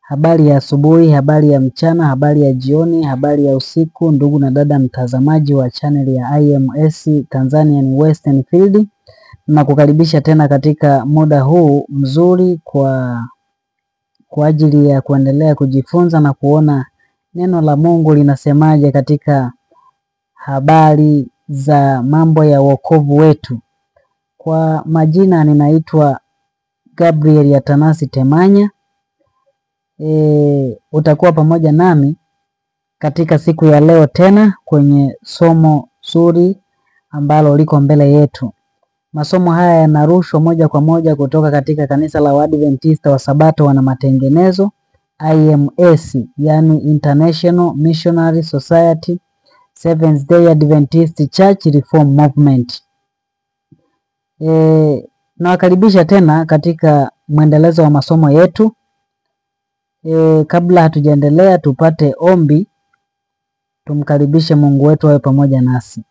Habari ya asubuhi, habari ya mchana, habari ya jioni, habari ya usiku, ndugu na dada mtazamaji wa channel ya IMS Tanzanian Western Field. Nakukaribisha tena katika muda huu mzuri kwa ajili ya kuendelea kujifunza na kuona neno la Mungu linasemaje katika habari za mambo ya wokovu wetu. Kwa majina ninaitwa Gabriel Atanasi Temanya. Utakuwa pamoja nami katika siku ya leo tena kwenye somo zuri ambalo liko mbele yetu. Masomo haya yanarushwa moja kwa moja kutoka katika kanisa la Waadventista wa Sabato wana matengenezo IMS, yani International Missionary Society Seventh Day Adventist Church Reform Movement. Nawakaribisha tena katika mwendelezo wa masomo yetu. Kabla hatujaendelea tupate ombi, tumkaribishe Mungu wetu awe pamoja nasi.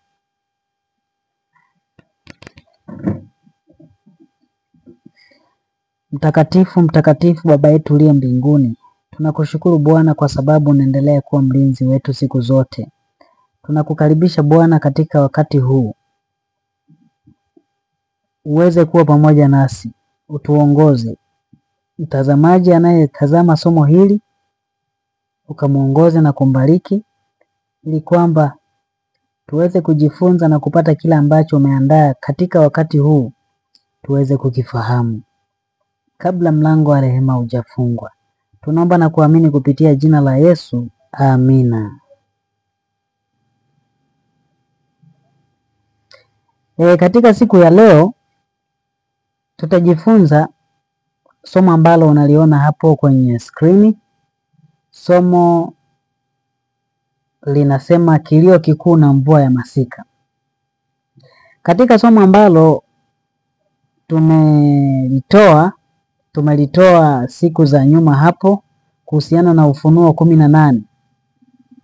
Mtakatifu, mtakatifu Baba yetu uliye mbinguni, tunakushukuru Bwana kwa sababu unaendelea kuwa mlinzi wetu siku zote. Tunakukaribisha Bwana katika wakati huu, uweze kuwa pamoja nasi, utuongoze. Mtazamaji anayetazama somo hili ukamuongoze na kumbariki, ili kwamba tuweze kujifunza na kupata kile ambacho umeandaa katika wakati huu tuweze kukifahamu kabla mlango wa rehema hujafungwa. Tunaomba na kuamini kupitia jina la Yesu, amina. Katika siku ya leo tutajifunza somo ambalo unaliona hapo kwenye skrini. Somo linasema kilio kikuu na mvua ya masika. Katika somo ambalo tumelitoa siku za nyuma hapo kuhusiana na Ufunuo 18.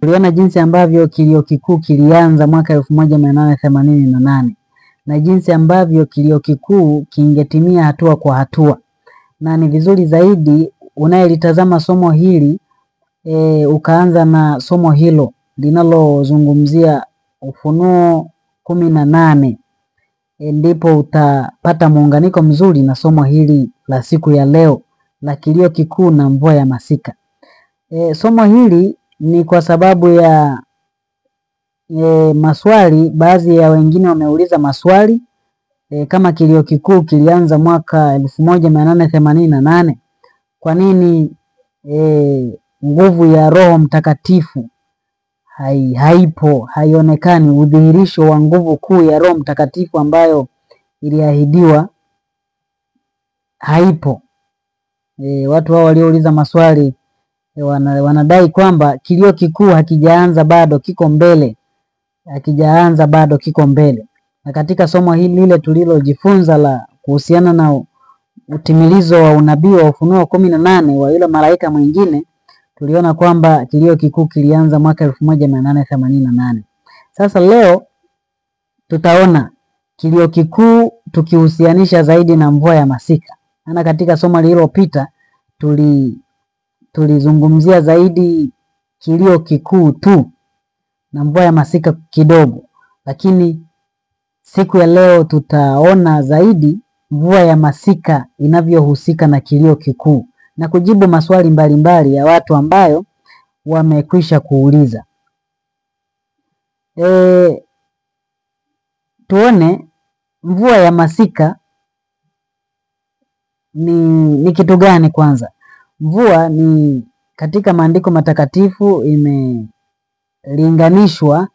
Tuliona jinsi ambavyo kilio kikuu kilianza mwaka 1888 na jinsi ambavyo kilio kikuu kingetimia hatua kwa hatua. Na ni vizuri zaidi unayelitazama somo hili ukaanza na somo hilo linalozungumzia Ufunuo 18. Ndipo utapata muunganiko mzuri na somo hili la siku ya leo la kilio kikuu na mvua ya masika. Somo hili ni kwa sababu ya maswali. Baadhi ya wengine wameuliza maswali kama kilio kikuu kilianza mwaka 1888, kwa nini nguvu ya Roho Mtakatifu haipo, haionekani? Udhihirisho wa nguvu kuu ya Roho Mtakatifu ambayo iliahidiwa haipo. Watu hao waliouliza maswali wanadai kwamba kilio kikuu hakijaanza bado, kiko mbele. Hakijaanza bado, kiko mbele. Na katika somo hili lile tulilojifunza la kuhusiana na utimilizo wa unabii wa Ufunuo 18 wa yule malaika mwingine, tuliona kwamba kilio kikuu kilianza mwaka 1888. Sasa leo tutaona kilio kikuu tukihusianisha zaidi na mvua ya masika. Na katika somo lililopita tulizungumzia zaidi kilio kikuu tu na mvua ya masika kidogo, lakini siku ya leo tutaona zaidi mvua ya masika inavyohusika na kilio kikuu na kujibu maswali mbalimbali ya watu ambayo wamekwisha kuuliza. Tuone mvua ya masika ni kitu gani kwanza. Mvua ni katika maandiko matakatifu imelinganishwa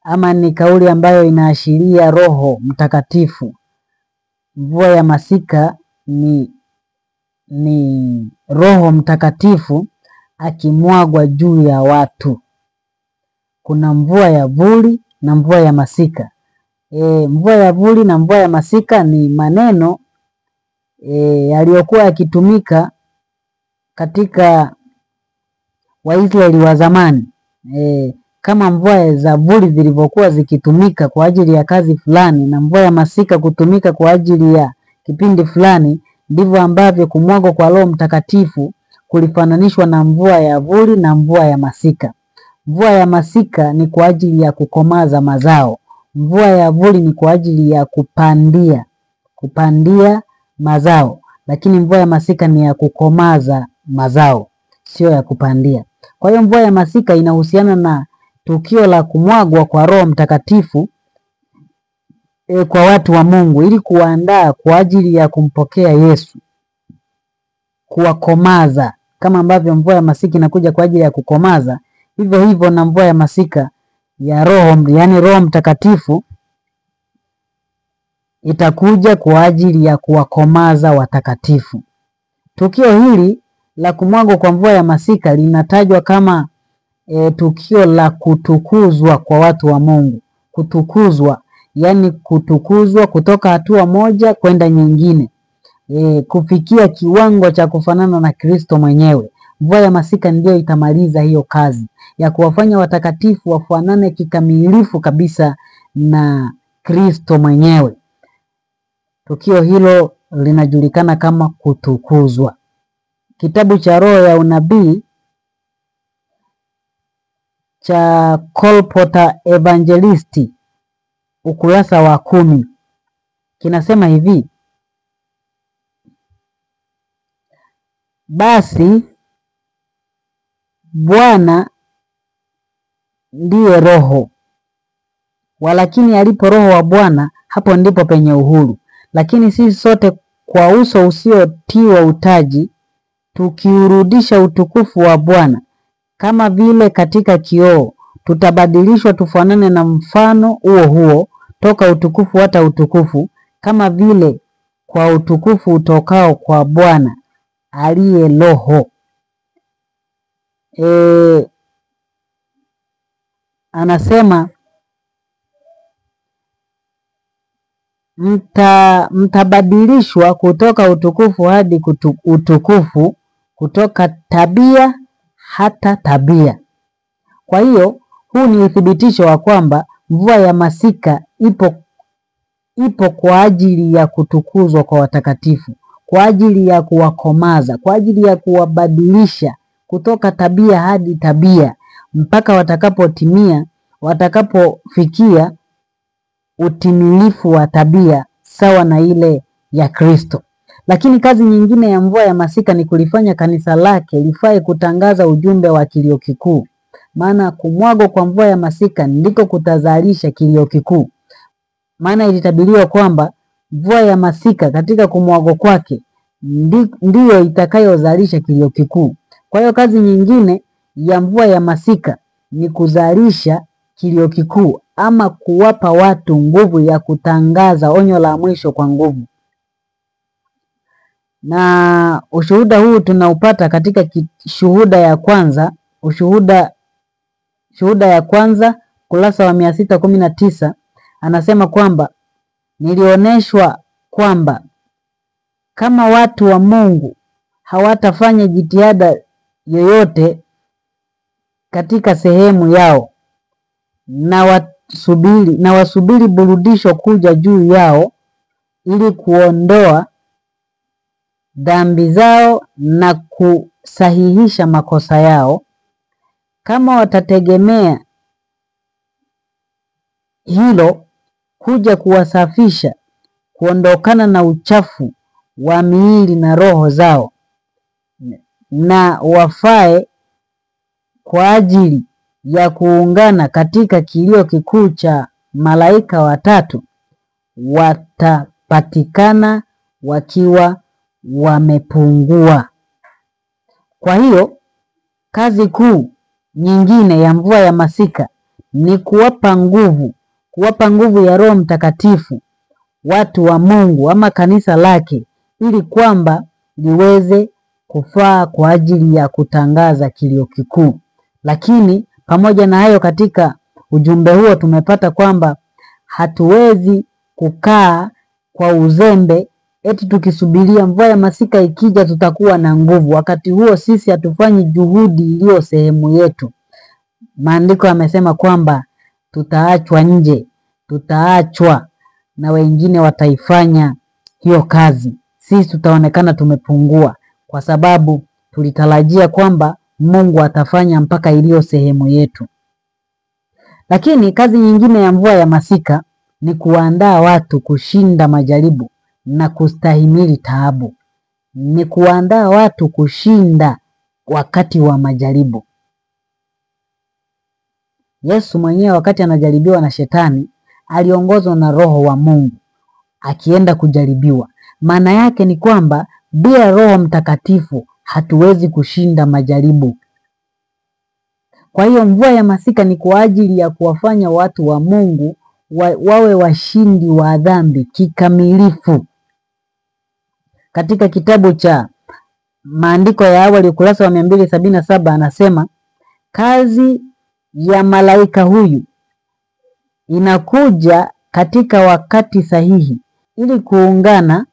ama ni kauli ambayo inaashiria Roho Mtakatifu. Mvua ya masika ni Roho Mtakatifu akimwagwa juu ya watu. Kuna mvua ya vuli na mvua ya masika. Mvua ya vuli na mvua ya masika ni maneno yaliyokuwa yakitumika katika Waisraeli wa zamani. Kama mvua za vuli zilivyokuwa zikitumika kwa ajili ya kazi fulani na mvua ya masika kutumika kwa ajili ya kipindi fulani, ndivyo ambavyo kumwagwa kwa Roho Mtakatifu kulifananishwa na mvua ya vuli na mvua ya masika. Mvua ya masika ni kwa ajili ya kukomaza mazao. Mvua ya vuli ni kwa ajili ya kupandia mazao, lakini mvua ya masika ni ya kukomaza mazao, sio ya kupandia. Kwa hiyo mvua ya masika inahusiana na tukio la kumwagwa kwa Roho Mtakatifu kwa watu wa Mungu ili kuandaa kwa ajili ya kumpokea Yesu, kuwakomaza. Kama ambavyo mvua ya masika inakuja kwa ajili ya kukomaza, hivyo hivyo na mvua ya masika ya Roho, yani Roho Mtakatifu, itakuja kwa ajili ya kuwakomaza watakatifu. Tukio hili la kumwagwa kwa mvua ya masika linatajwa kama tukio la kutukuzwa kwa watu wa Mungu. Kutukuzwa, yani kutukuzwa kutoka hatua moja kwenda nyingine, kufikia kiwango cha kufanana na Kristo mwenyewe. Mvua ya masika ndio itamaliza hiyo kazi ya kuwafanya watakatifu wafanane kikamilifu kabisa na Kristo mwenyewe. Tukio hilo linajulikana kama kutukuzwa. Kitabu cha Roho ya Unabii cha Colporteur Evangelisti ukurasa wa 10 kinasema hivi: basi Bwana ndiye Roho, walakini alipo Roho wa Bwana hapo ndipo penye uhuru. Lakini sisi sote kwa uso usiotiwa utaji, tukiurudisha utukufu wa Bwana kama vile katika kioo, tutabadilishwa tufanane na mfano huo huo toka utukufu hata utukufu, kama vile kwa utukufu utokao kwa Bwana aliye Roho. Anasema mtabadilishwa kutoka utukufu hadi utukufu, kutoka tabia hata tabia. Kwa hiyo huu ni uthibitisho wa kwamba mvua ya masika ipo kwa ajili ya kutukuzwa kwa watakatifu, kwa ajili ya kuwakomaza, kwa ajili ya kuwabadilisha kutoka tabia hadi tabia, mpaka watakapofikia utimilifu wa tabia sawa na ile ya Kristo. Lakini kazi nyingine ya mvua ya masika ni kulifanya kanisa lake lifae kutangaza ujumbe wa kilio kikuu. Maana kumwagwa kwa mvua ya masika ndiko kutazalisha kilio kikuu. Maana ilitabiriwa kwamba mvua ya masika katika kumwagwa kwake ndiyo itakayozalisha kilio kikuu. Kwa hiyo kazi nyingine ya mvua ya masika ni kuzalisha kilio kikuu, ama kuwapa watu nguvu ya kutangaza onyo la mwisho kwa nguvu. Na ushuhuda huu tunaupata katika Shuhuda ya Kwanza, Shuhuda ya Kwanza kurasa wa 619. Anasema kwamba nilioneshwa kwamba kama watu wa Mungu hawatafanya jitihada yoyote katika sehemu yao, na wasubiri burudisho kuja juu yao ili kuondoa dhambi zao na kusahihisha makosa yao, kama watategemea hilo kuja kuwasafisha, kuondokana na uchafu wa miili na roho zao, na wafae kwa ajili ya kuungana katika kilio kikuu cha malaika watatu, watapatikana wakiwa wamepungua. Kwa hiyo kazi kuu nyingine ya mvua ya masika ni kuwapa nguvu ya Roho Mtakatifu watu wa Mungu ama kanisa lake, ili kwamba liweze kufaa kwa ajili ya kutangaza kilio kikuu. Lakini pamoja na hayo, katika ujumbe huo tumepata kwamba hatuwezi kukaa kwa uzembe eti tukisubiria mvua ya masika ikija tutakuwa na nguvu. Wakati huo sisi hatufanyi juhudi iliyo sehemu yetu. Maandiko yamesema kwamba tutaachwa nje, tutaachwa na wengine wataifanya hiyo kazi. Sisi tutaonekana tumepungua kwa sababu tulitarajia kwamba Mungu atafanya mpaka iliyo sehemu yetu. Lakini kazi nyingine ya mvua ya masika ni kuandaa watu kushinda majaribu na kustahimili taabu. Ni kuandaa watu kushinda wakati wa majaribu. Yesu mwenyewe wakati anajaribiwa na shetani aliongozwa na Roho wa Mungu akienda kujaribiwa. Maana yake ni kwamba bila Roho Mtakatifu hatuwezi kushinda majaribu. Kwa hiyo mvua ya masika ni kwa ajili ya kuwafanya watu wa Mungu wawe washindi wa dhambi kikamilifu. Katika kitabu cha Maandiko ya Awali ukurasa wa 277 anasema kazi ya malaika huyu inakuja katika wakati sahihi ili kuungana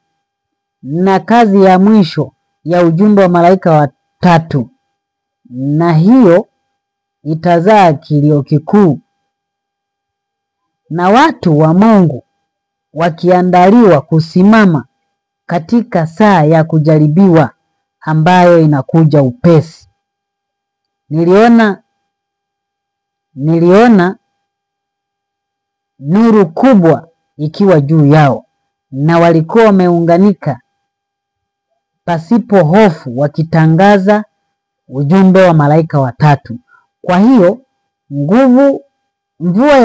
na kazi ya mwisho ya ujumbe wa malaika wa tatu, na hiyo itazaa kilio kikuu, na watu wa Mungu wakiandaliwa kusimama katika saa ya kujaribiwa ambayo inakuja upesi. Niliona nuru kubwa ikiwa juu yao, na walikuwa wameunganika pasipo hofu wakitangaza ujumbe wa malaika watatu. Kwa hiyo mvua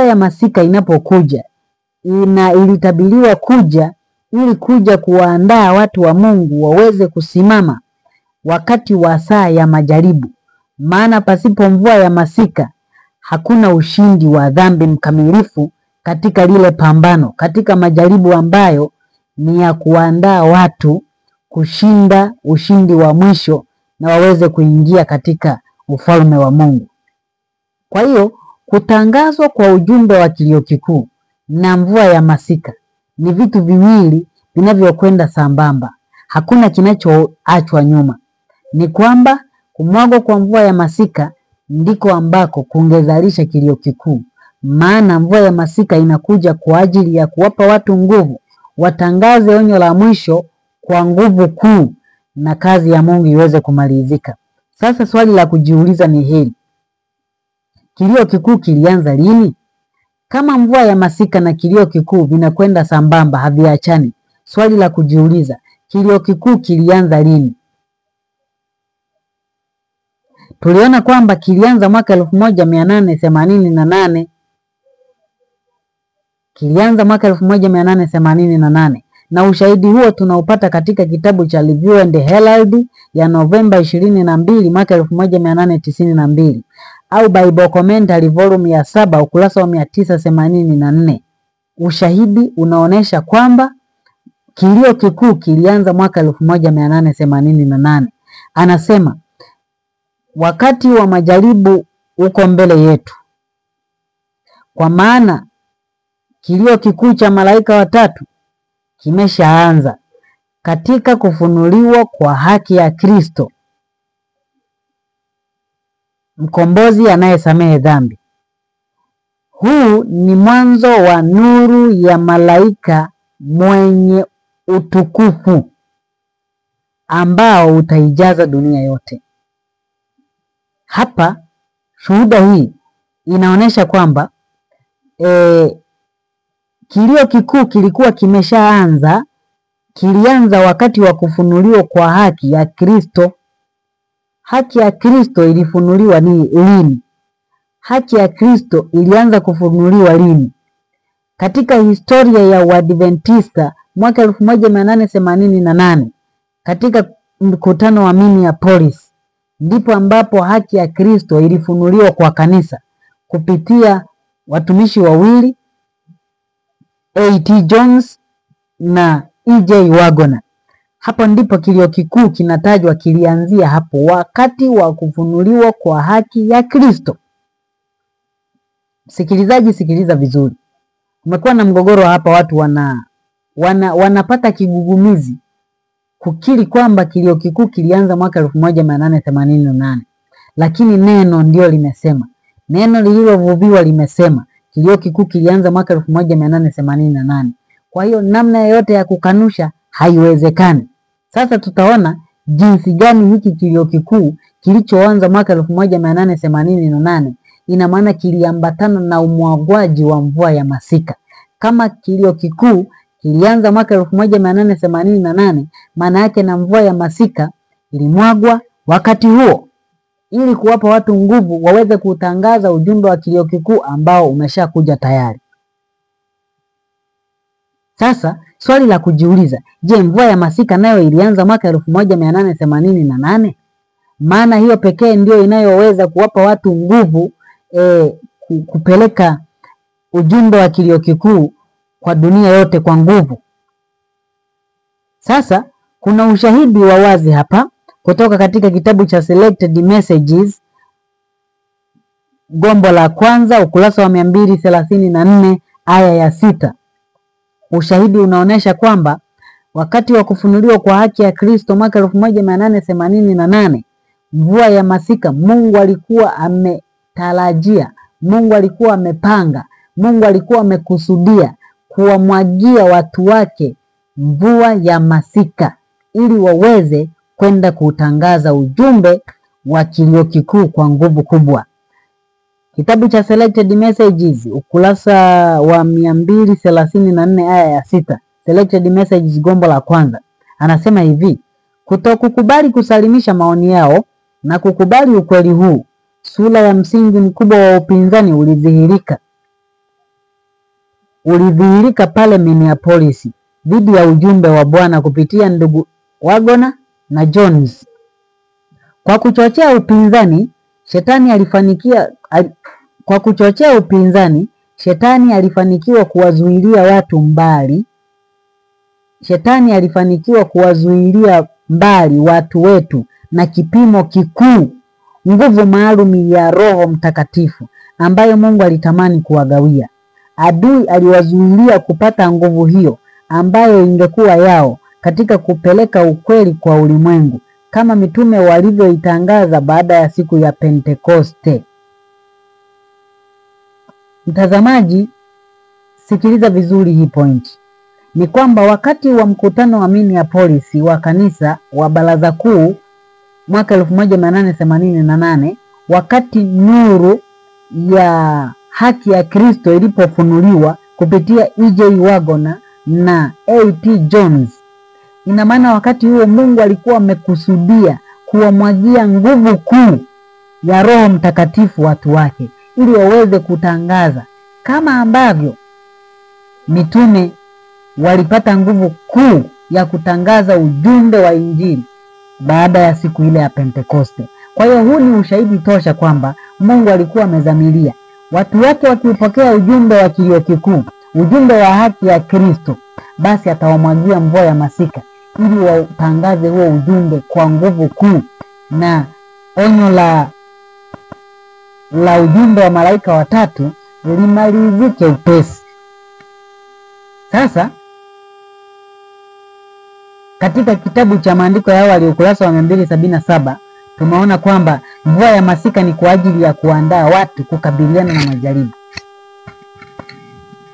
ya masika inapokuja ilitabiriwa kuja ili kuja kuwaandaa watu wa Mungu waweze kusimama wakati wa saa ya majaribu. Maana pasipo mvua ya masika hakuna ushindi wa dhambi mkamilifu katika lile pambano, katika majaribu ambayo ni ya kuandaa watu kushinda ushindi wa mwisho na waweze kuingia katika ufalme wa Mungu. Kwa hiyo kutangazwa kwa ujumbe wa kilio kikuu na mvua ya masika ni vitu viwili vinavyokwenda sambamba. Hakuna kinachoachwa nyuma. Ni kwamba kumwagwa kwa mvua ya masika ndiko ambako kungezalisha kilio kikuu. Maana mvua ya masika inakuja kwa ajili ya kuwapa watu nguvu, watangaze onyo la mwisho kwa nguvu kuu na kazi ya Mungu iweze kumalizika. Sasa swali la kujiuliza ni hili: kilio kikuu kilianza lini? Kama mvua ya masika na kilio kikuu vinakwenda sambamba, haviachani, swali la kujiuliza, kilio kikuu kilianza lini? Tuliona kwamba kilianza mwaka 1888. Kilianza mwaka 1888, na ushahidi huo tunaupata katika kitabu cha Review and Herald ya Novemba 22 mwaka 1892 au Bible Commentary volume ya 7 ukurasa wa 984. Ushahidi unaonesha kwamba kilio kikuu kilianza mwaka 1888. Anasema wakati wa majaribu uko mbele yetu, kwa maana kilio kikuu cha malaika watatu kimeshaanza katika kufunuliwa kwa haki ya Kristo, mkombozi anayesamehe dhambi. Huu ni mwanzo wa nuru ya malaika mwenye utukufu ambao utaijaza dunia yote. Hapa shuhuda hii inaonesha kwamba kilio kikuu kilikuwa kimeshaanza. Kilianza wakati wa kufunuliwa kwa haki ya Kristo. Haki ya Kristo ilifunuliwa lini? Haki ya Kristo ilianza kufunuliwa lini? Katika historia ya Uadventista mwaka 1888 katika mkutano wa Minneapolis ndipo ambapo haki ya Kristo ilifunuliwa kwa kanisa kupitia watumishi wawili, A.T. Jones na E.J. Waggoner. Hapo ndipo kilio kikuu kinatajwa kilianzia hapo, wakati wa kufunuliwa kwa haki ya Kristo. Msikilizaji, sikiliza vizuri. Kumekuwa na mgogoro hapa, watu wanapata kigugumizi kukiri kwamba kilio kikuu kilianza mwaka 1888. Lakini neno ndio limesema, neno lililovuviwa limesema kilio kikuu kilianza mwaka 1888. Kwa hiyo namna yoyote ya kukanusha haiwezekani. Sasa tutaona jinsi gani hiki kilio kikuu kilichoanza mwaka 1888 ina maana kiliambatana na umwagwaji wa mvua ya masika. Kama kilio kikuu kilianza mwaka 1888, maana yake na mvua ya masika ilimwagwa wakati huo, ili kuwapa watu nguvu waweze kutangaza ujumbe wa kilio kikuu ambao umeshakuja tayari. Sasa swali la kujiuliza, je, mvua ya masika nayo ilianza mwaka 1888? Maana hiyo pekee ndio inayoweza kuwapa watu nguvu kupeleka ujumbe wa kilio kikuu kwa dunia yote kwa nguvu. Sasa kuna ushahidi wa wazi hapa kutoka katika kitabu cha Selected Messages, gombo la kwanza, ukurasa wa 234 aya ya 6. Ushahidi unaonesha kwamba wakati wa kufunuliwa kwa haki ya Kristo mwaka 1888, mvua ya masika Mungu alikuwa ametarajia, Mungu alikuwa amepanga, Mungu alikuwa amekusudia kuwamwagia watu wake mvua ya masika ili waweze kwenda kutangaza ujumbe wa kilio kikuu kwa nguvu kubwa. Kitabu cha Selected Messages, ukurasa wa 234 aya ya 6. Selected Messages, gombo la kwanza. Anasema hivi: kutokukubali kusalimisha maoni yao na kukubali ukweli huu, sura ya msingi mkubwa wa upinzani ulidhihirika pale Minneapolis dhidi ya ujumbe wa Bwana kupitia ndugu Wagner na Jones. Kwa kuchochea upinzani, Shetani alifanikiwa kuwazuilia watu mbali. Shetani alifanikiwa kuwazuilia mbali watu wetu na kipimo kikuu, nguvu maalum ya Roho Mtakatifu ambayo Mungu alitamani kuwagawia. Adui aliwazuilia kupata nguvu hiyo ambayo ingekuwa yao katika kupeleka ukweli kwa ulimwengu, kama mitume walivyoitangaza baada ya siku ya Pentekoste. Mtazamaji, sikiliza vizuri hii point. Ni kwamba wakati wa mkutano wa Minneapolis wa kanisa wa baraza kuu mwaka 1888, wakati nuru ya haki ya Kristo ilipofunuliwa kupitia E.J. Wagner na A.T. Jones, ina maana wakati huo Mungu alikuwa amekusudia kuwamwagia nguvu kuu ya Roho Mtakatifu watu wake ili waweze kutangaza, kama ambavyo mitume walipata nguvu kuu ya kutangaza ujumbe wa Injili baada ya siku ile ya Pentekoste. Kwa hiyo huu ni ushahidi tosha kwamba Mungu alikuwa amezamilia watu wake wakipokea ujumbe wa kilio kikuu, ujumbe wa haki ya Kristo, basi atawamwagia mvua ya masika ili watangaze huo ujumbe kwa nguvu kuu, na onyo la ujumbe wa malaika watatu limalizike upesi. Sasa katika kitabu cha maandiko ya awali ukurasa wa 277 tumeona kwamba mvua ya masika ni kwa ajili ya kuandaa watu kukabiliana na majaribu.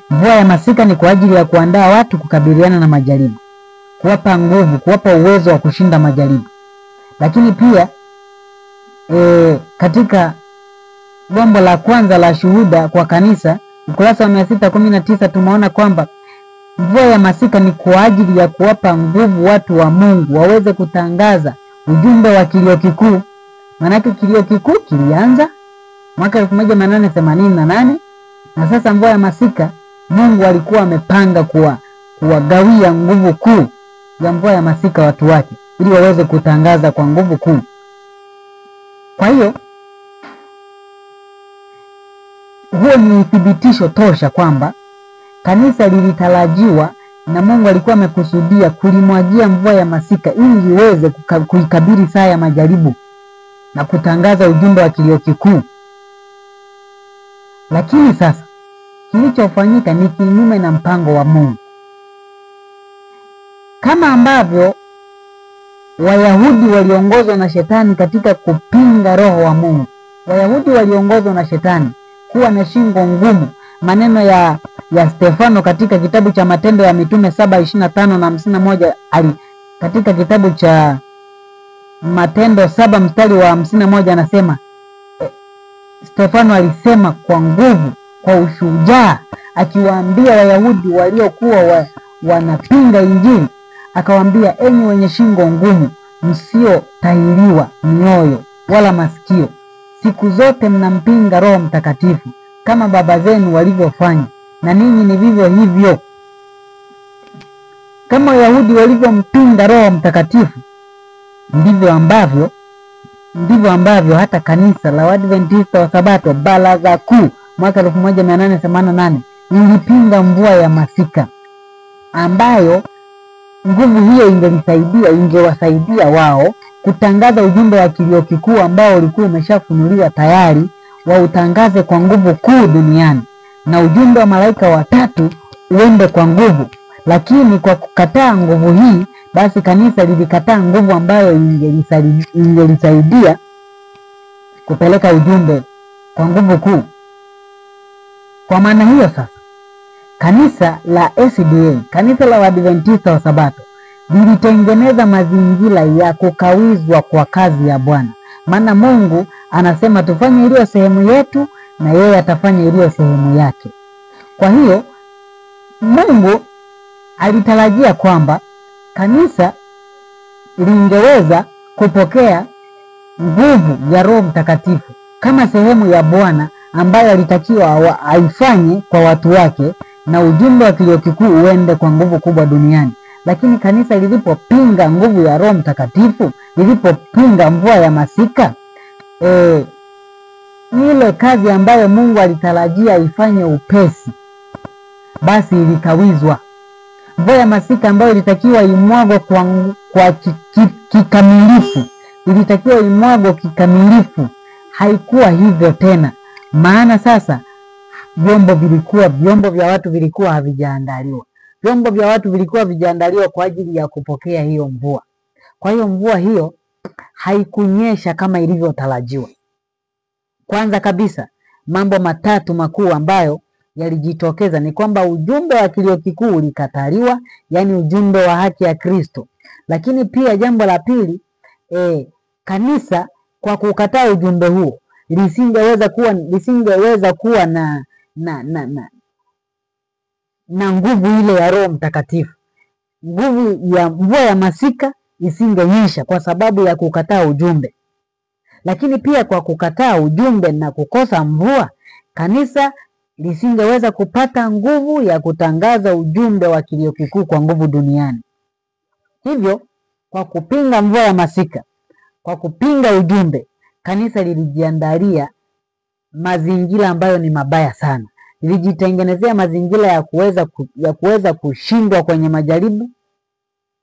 Mvua ya masika ni kwa ajili ya kuandaa watu kukabiliana na majaribu, kuwapa nguvu, kuwapa uwezo wa kushinda majaribu. Lakini pia katika gombo la kwanza la shuhuda kwa kanisa ukurasa wa 619 tumeona kwamba mvua ya masika ni kwa ajili ya kuwapa nguvu watu wa Mungu waweze kutangaza ujumbe wa kilio kikuu. Maanake kilio kikuu kilianza mwaka 1888, na sasa mvua ya masika Mungu alikuwa amepanga kuwagawia nguvu kuu ya mvua ya masika watu wake ili waweze kutangaza kwa nguvu kuu. Kwa hiyo huo ni uthibitisho tosha kwamba kanisa lilitarajiwa na Mungu alikuwa amekusudia kulimwagia mvua ya masika ili liweze kuikabili saa ya majaribu na kutangaza ujumbe wa kilio kikuu. Lakini sasa kilichofanyika ni kinyume na mpango wa Mungu. Kama ambavyo Wayahudi waliongozwa na Shetani katika kupinga roho wa Mungu, Wayahudi waliongozwa na Shetani kuwa na shingo ngumu. Maneno ya Stefano katika kitabu cha Matendo ya Mitume 7:25 na 51, katika kitabu cha Matendo 7 mstari wa 51 anasema Stefano alisema kwa nguvu, kwa ushujaa, akiwaambia Wayahudi waliokuwa wanapinga Injili, akawaambia, enyi wenye shingo ngumu, msiotahiriwa mioyo wala masikio, siku zote mnampinga Roho Mtakatifu kama baba zenu walivyofanya, na ninyi ni vivyo hivyo. Kama Wayahudi walivyompinga Roho Mtakatifu, ndivyo ambavyo hata kanisa la Waadventista wa Sabato Baraza Kuu mwaka 1888 lilipinga mvua ya masika, ambayo nguvu hiyo ingewasaidia wao kutangaza ujumbe wa kilio kikuu ambao ulikuwa umeshafunuliwa tayari, wautangaze kwa nguvu kuu duniani, na ujumbe wa malaika watatu uende kwa nguvu. Lakini kwa kukataa nguvu hii, basi kanisa lilikataa nguvu ambayo ingelisaidia kupeleka ujumbe kwa nguvu kuu. Kwa maana hiyo sasa, kanisa la SDA, kanisa la Waadventista wa Sabato, lilitengeneza mazingira ya kukawizwa kwa kazi ya Bwana. Maana Mungu anasema tufanye iliyo sehemu yetu, na yeye atafanya iliyo sehemu yake. Kwa hiyo Mungu alitarajia kwamba kanisa lingeweza kupokea nguvu ya Roho Mtakatifu kama sehemu ya Bwana ambayo alitakiwa aifanye kwa watu wake, na ujumbe wa kilio kikuu uende kwa nguvu kubwa duniani. Lakini kanisa lilipopinga nguvu ya Roho Mtakatifu, lilipopinga mvua ya masika, ile kazi ambayo Mungu alitarajia ifanye upesi, basi ilikawizwa. Mvua ya masika ambayo ilitakiwa imwagwe kwa kikamilifu, ilitakiwa imwagwe kikamilifu, haikuwa hivyo tena. Maana sasa vyombo vya watu vilikuwa havijaandaliwa. Vyombo vya watu vilikuwa havijaandaliwa kwa ajili ya kupokea hiyo mvua. Kwa hiyo mvua hiyo haikunyesha kama ilivyotarajiwa. Kwanza kabisa, mambo matatu makuu ambayo yalijitokeza ni kwamba ujumbe wa kilio kikuu ulikataliwa, yani ujumbe wa haki ya Kristo. Lakini pia jambo la pili, kanisa kwa kukataa ujumbe huo lisingeweza kuwa na nguvu ile ya Roho Mtakatifu. Nguvu ya mvua ya masika isingenyesha kwa sababu ya kukataa ujumbe. Lakini pia kwa kukataa ujumbe na kukosa mvua, kanisa lisingeweza kupata nguvu ya kutangaza ujumbe wa kilio kikuu kwa nguvu duniani. Hivyo, kwa kupinga mvua ya masika, kwa kupinga ujumbe, kanisa lilijiandalia mazingira ambayo ni mabaya sana. Lilijitengenezea mazingira ya kuweza kushindwa kwenye majaribu,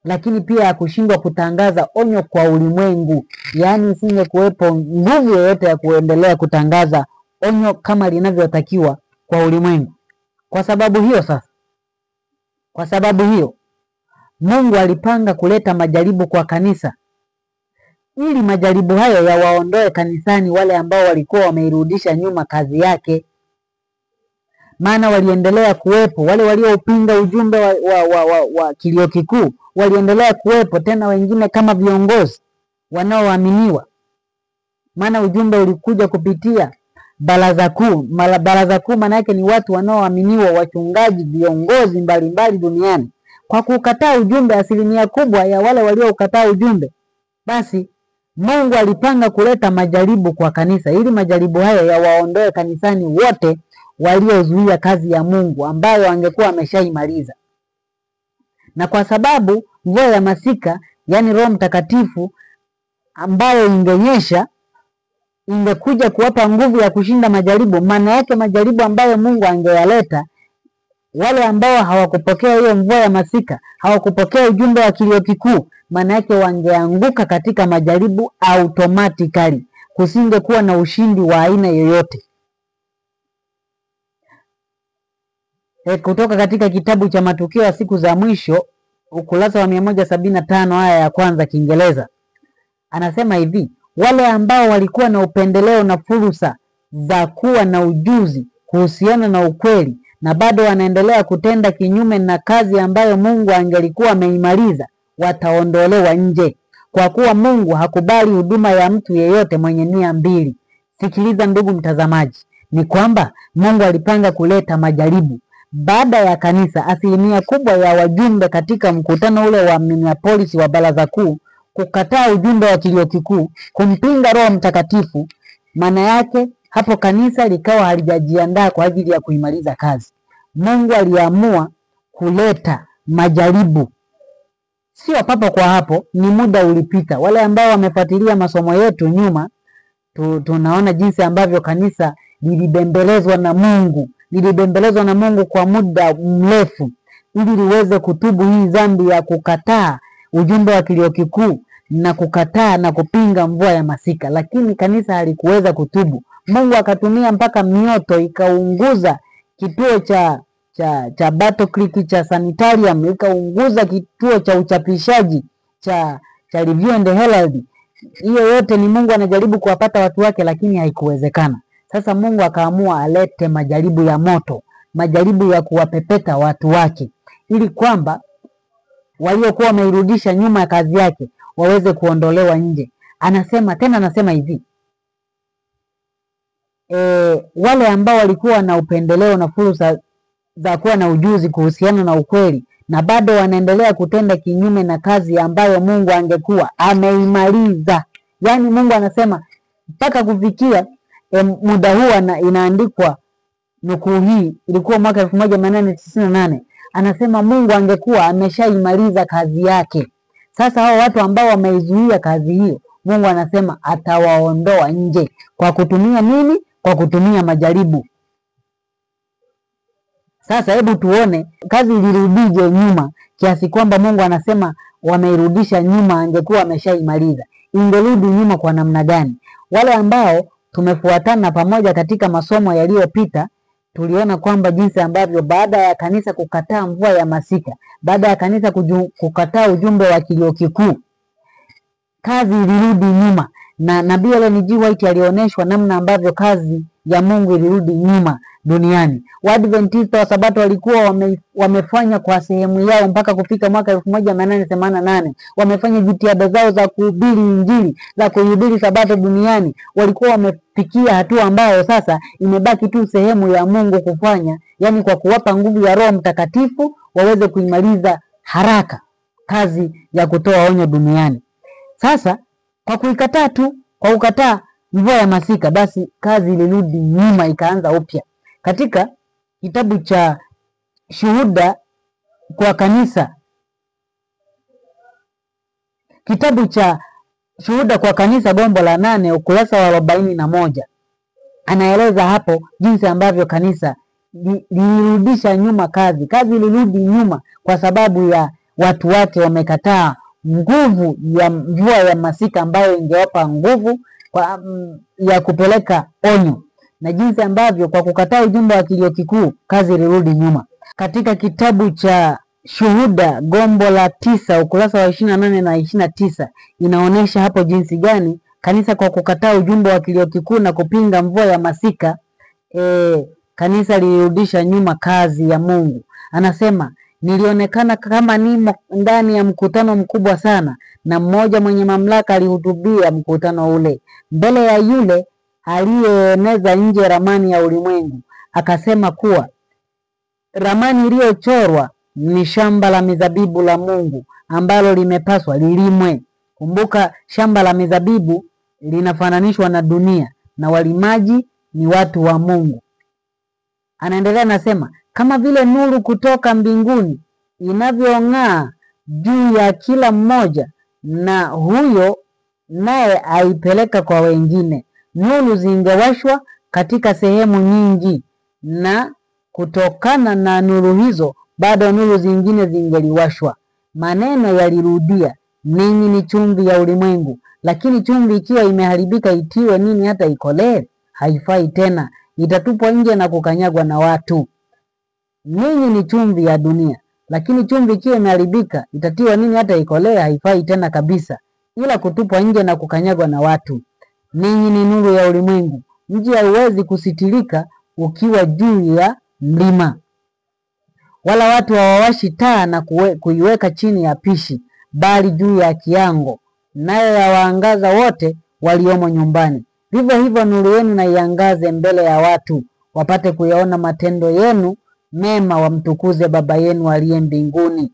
lakini pia ya kushindwa kutangaza onyo kwa ulimwengu. Yaani isinge kuwepo nguvu yoyote ya kuendelea kutangaza onyo kama linavyotakiwa kwa ulimwengu. Kwa sababu hiyo Mungu alipanga kuleta majaribu kwa kanisa, ili majaribu hayo yawaondoe kanisani wale ambao walikuwa wameirudisha nyuma kazi yake. Maana waliendelea kuwepo wale walioupinga ujumbe wa kilio kikuu, waliendelea kuwepo, tena wengine kama viongozi wanaoaminiwa. Maana ujumbe ulikuja kupitia Baraza Kuu. Baraza Kuu maana yake ni watu wanaoaminiwa, wachungaji, viongozi mbalimbali duniani. Kwa kukataa ujumbe, asilimia kubwa ya wale waliokataa ujumbe, basi Mungu alipanga kuleta majaribu kwa kanisa, ili majaribu hayo yawaondoe kanisani wote waliozuia kazi ya Mungu ambayo angekuwa ameshaimaliza. Na kwa sababu mvua ya masika, yani Roho Mtakatifu ambayo ingenyesha, ingekuja kuwapa nguvu ya kushinda majaribu. Maana yake majaribu ambayo Mungu angeyaleta, wale ambao hawakupokea hiyo mvua ya masika, hawakupokea ujumbe wa kilio kikuu, maana yake wangeanguka katika majaribu automatically. Kusingekuwa na ushindi wa aina yoyote. Kutoka katika kitabu cha Matukio ya Siku za Mwisho, ukurasa wa 175 aya ya kwanza Kiingereza, anasema hivi: wale ambao walikuwa na upendeleo na fursa za kuwa na ujuzi kuhusiana na ukweli, na bado wanaendelea kutenda kinyume na kazi ambayo Mungu angelikuwa ameimaliza, wataondolewa nje. kwa kuwa Mungu hakubali huduma ya mtu yeyote mwenye nia mbili. Sikiliza ndugu mtazamaji, ni kwamba Mungu alipanga kuleta majaribu baada ya kanisa. Asilimia kubwa ya wajumbe katika mkutano ule wa Minneapolis wa Baraza Kuu kukataa ujumbe wa kilio kikuu, kumpinga Roho Mtakatifu. Maana yake hapo kanisa likawa halijajiandaa kwa ajili ya kuimaliza kazi. Mungu aliamua kuleta majaribu. Sio papo kwa hapo, ni muda ulipita. Wale ambao wamefuatilia masomo yetu nyuma, tunaona jinsi ambavyo kanisa lilibembelezwa na Mungu. Lilibembelezwa na Mungu kwa muda mrefu ili liweze kutubu hii dhambi ya kukataa ujumbe wa kilio kikuu na kukataa na kupinga mvua ya masika, lakini kanisa halikuweza kutubu. Mungu akatumia mpaka mioto ikaunguza kituo cha Battle Creek cha sanitarium, ikaunguza kituo cha uchapishaji cha Review and Herald. Hiyo yote ni Mungu anajaribu kuwapata watu wake, lakini haikuwezekana. Sasa Mungu akaamua alete majaribu ya moto, majaribu ya kuwapepeta watu wake, ili kwamba waliokuwa wameirudisha nyuma ya kazi yake waweze kuondolewa nje. Anasema hivi, wale ambao walikuwa na upendeleo na fursa za kuwa na ujuzi kuhusiana na ukweli na bado wanaendelea kutenda kinyume na kazi ambayo Mungu angekuwa ameimaliza. Yaani Mungu anasema mpaka kufikia muda huu, inaandikwa nukuu hii ilikuwa mwaka 1898. Anasema Mungu angekuwa ameshaimaliza kazi yake. Sasa hao watu ambao wameizuia kazi hiyo, Mungu anasema atawaondoa nje. Kwa kutumia nini? Kwa kutumia majaribu. Sasa hebu tuone kazi ilirudije nyuma, kiasi kwamba Mungu anasema wameirudisha nyuma, angekuwa ameshaimaliza. Ingerudi nyuma kwa namna gani? Wale ambao tumefuatana pamoja katika masomo yaliyopita, tuliona kwamba jinsi ambavyo baada ya kanisa kukataa mvua ya masika, baada ya kanisa kukataa ujumbe wa kilio kikuu, kazi ilirudi nyuma. Na nabii Ellen G. White alioneshwa namna ambavyo kazi ya Mungu ilirudi nyuma duniani. Waadventista wa Sabato walikuwa wamefanya kwa sehemu yao mpaka kufika mwaka 1888. Wamefanya jitihada zao za kuhubiri Injili, za kuhubiri Sabato duniani. Walikuwa wamefikia hatua ambayo sasa imebaki tu sehemu ya Mungu kufanya, yani kwa kuwapa nguvu ya Roho Mtakatifu waweze kuimaliza haraka kazi ya kutoa onyo duniani. Sasa kwa kukataa mvua ya masika, basi kazi ilirudi nyuma, ikaanza upya. Katika kitabu cha Shuhuda kwa Kanisa, kitabu cha Shuhuda kwa Kanisa gombo la 8 ukurasa wa 41, anaeleza hapo jinsi ambavyo kanisa lilirudisha nyuma kazi. Kazi ilirudi nyuma kwa sababu ya watu wake wamekataa nguvu ya mvua ya masika ambayo ingewapa nguvu ya kupeleka onyo, na jinsi ambavyo kwa kukataa ujumbe wa kilio kikuu kazi ilirudi nyuma. Katika kitabu cha Shuhuda gombo la 9 ukurasa wa 28 na 29, inaonesha hapo jinsi gani kanisa kwa kukataa ujumbe wa kilio kikuu na kupinga mvua ya masika, kanisa lilirudisha nyuma kazi ya Mungu. Anasema, nilionekana kama nimo ndani ya mkutano mkubwa sana, na mmoja mwenye mamlaka alihutubia mkutano ule mbele ya yule aliyeeneza nje ramani ya ulimwengu. Akasema kuwa ramani iliyochorwa ni shamba la mizabibu la Mungu ambalo limepaswa lilimwe. Kumbuka, shamba la mizabibu linafananishwa na dunia na walimaji ni watu wa Mungu. Anaendelea nasema, kama vile nuru kutoka mbinguni inavyong'aa juu ya kila mmoja, na huyo naye aipeleka kwa wengine. Nuru zingewashwa katika sehemu nyingi, na kutokana na nuru hizo bado nuru zingine zingeliwashwa. Maneno yalirudia, ninyi ni chumvi ya ulimwengu, lakini chumvi ikiwa imeharibika itiwe nini hata ikolee? Haifai tena, itatupwa nje na kukanyagwa na watu. Ninyi ni chumvi ya dunia, lakini chumvi ikiwa imeharibika itatiwa nini hata ikolee? Haifai tena kabisa, ila kutupwa nje na kukanyagwa na watu. Ninyi ni nuru ya ulimwengu. Mji hauwezi kusitirika ukiwa juu ya mlima, wala watu hawawashi taa na kuiweka chini ya pishi, bali juu ya kiango, nayo yawaangaza wote waliomo nyumbani. Vivyo hivyo nuru yenu na iangaze mbele ya watu, wapate kuyaona matendo yenu mema, wamtukuze Baba yenu aliye mbinguni.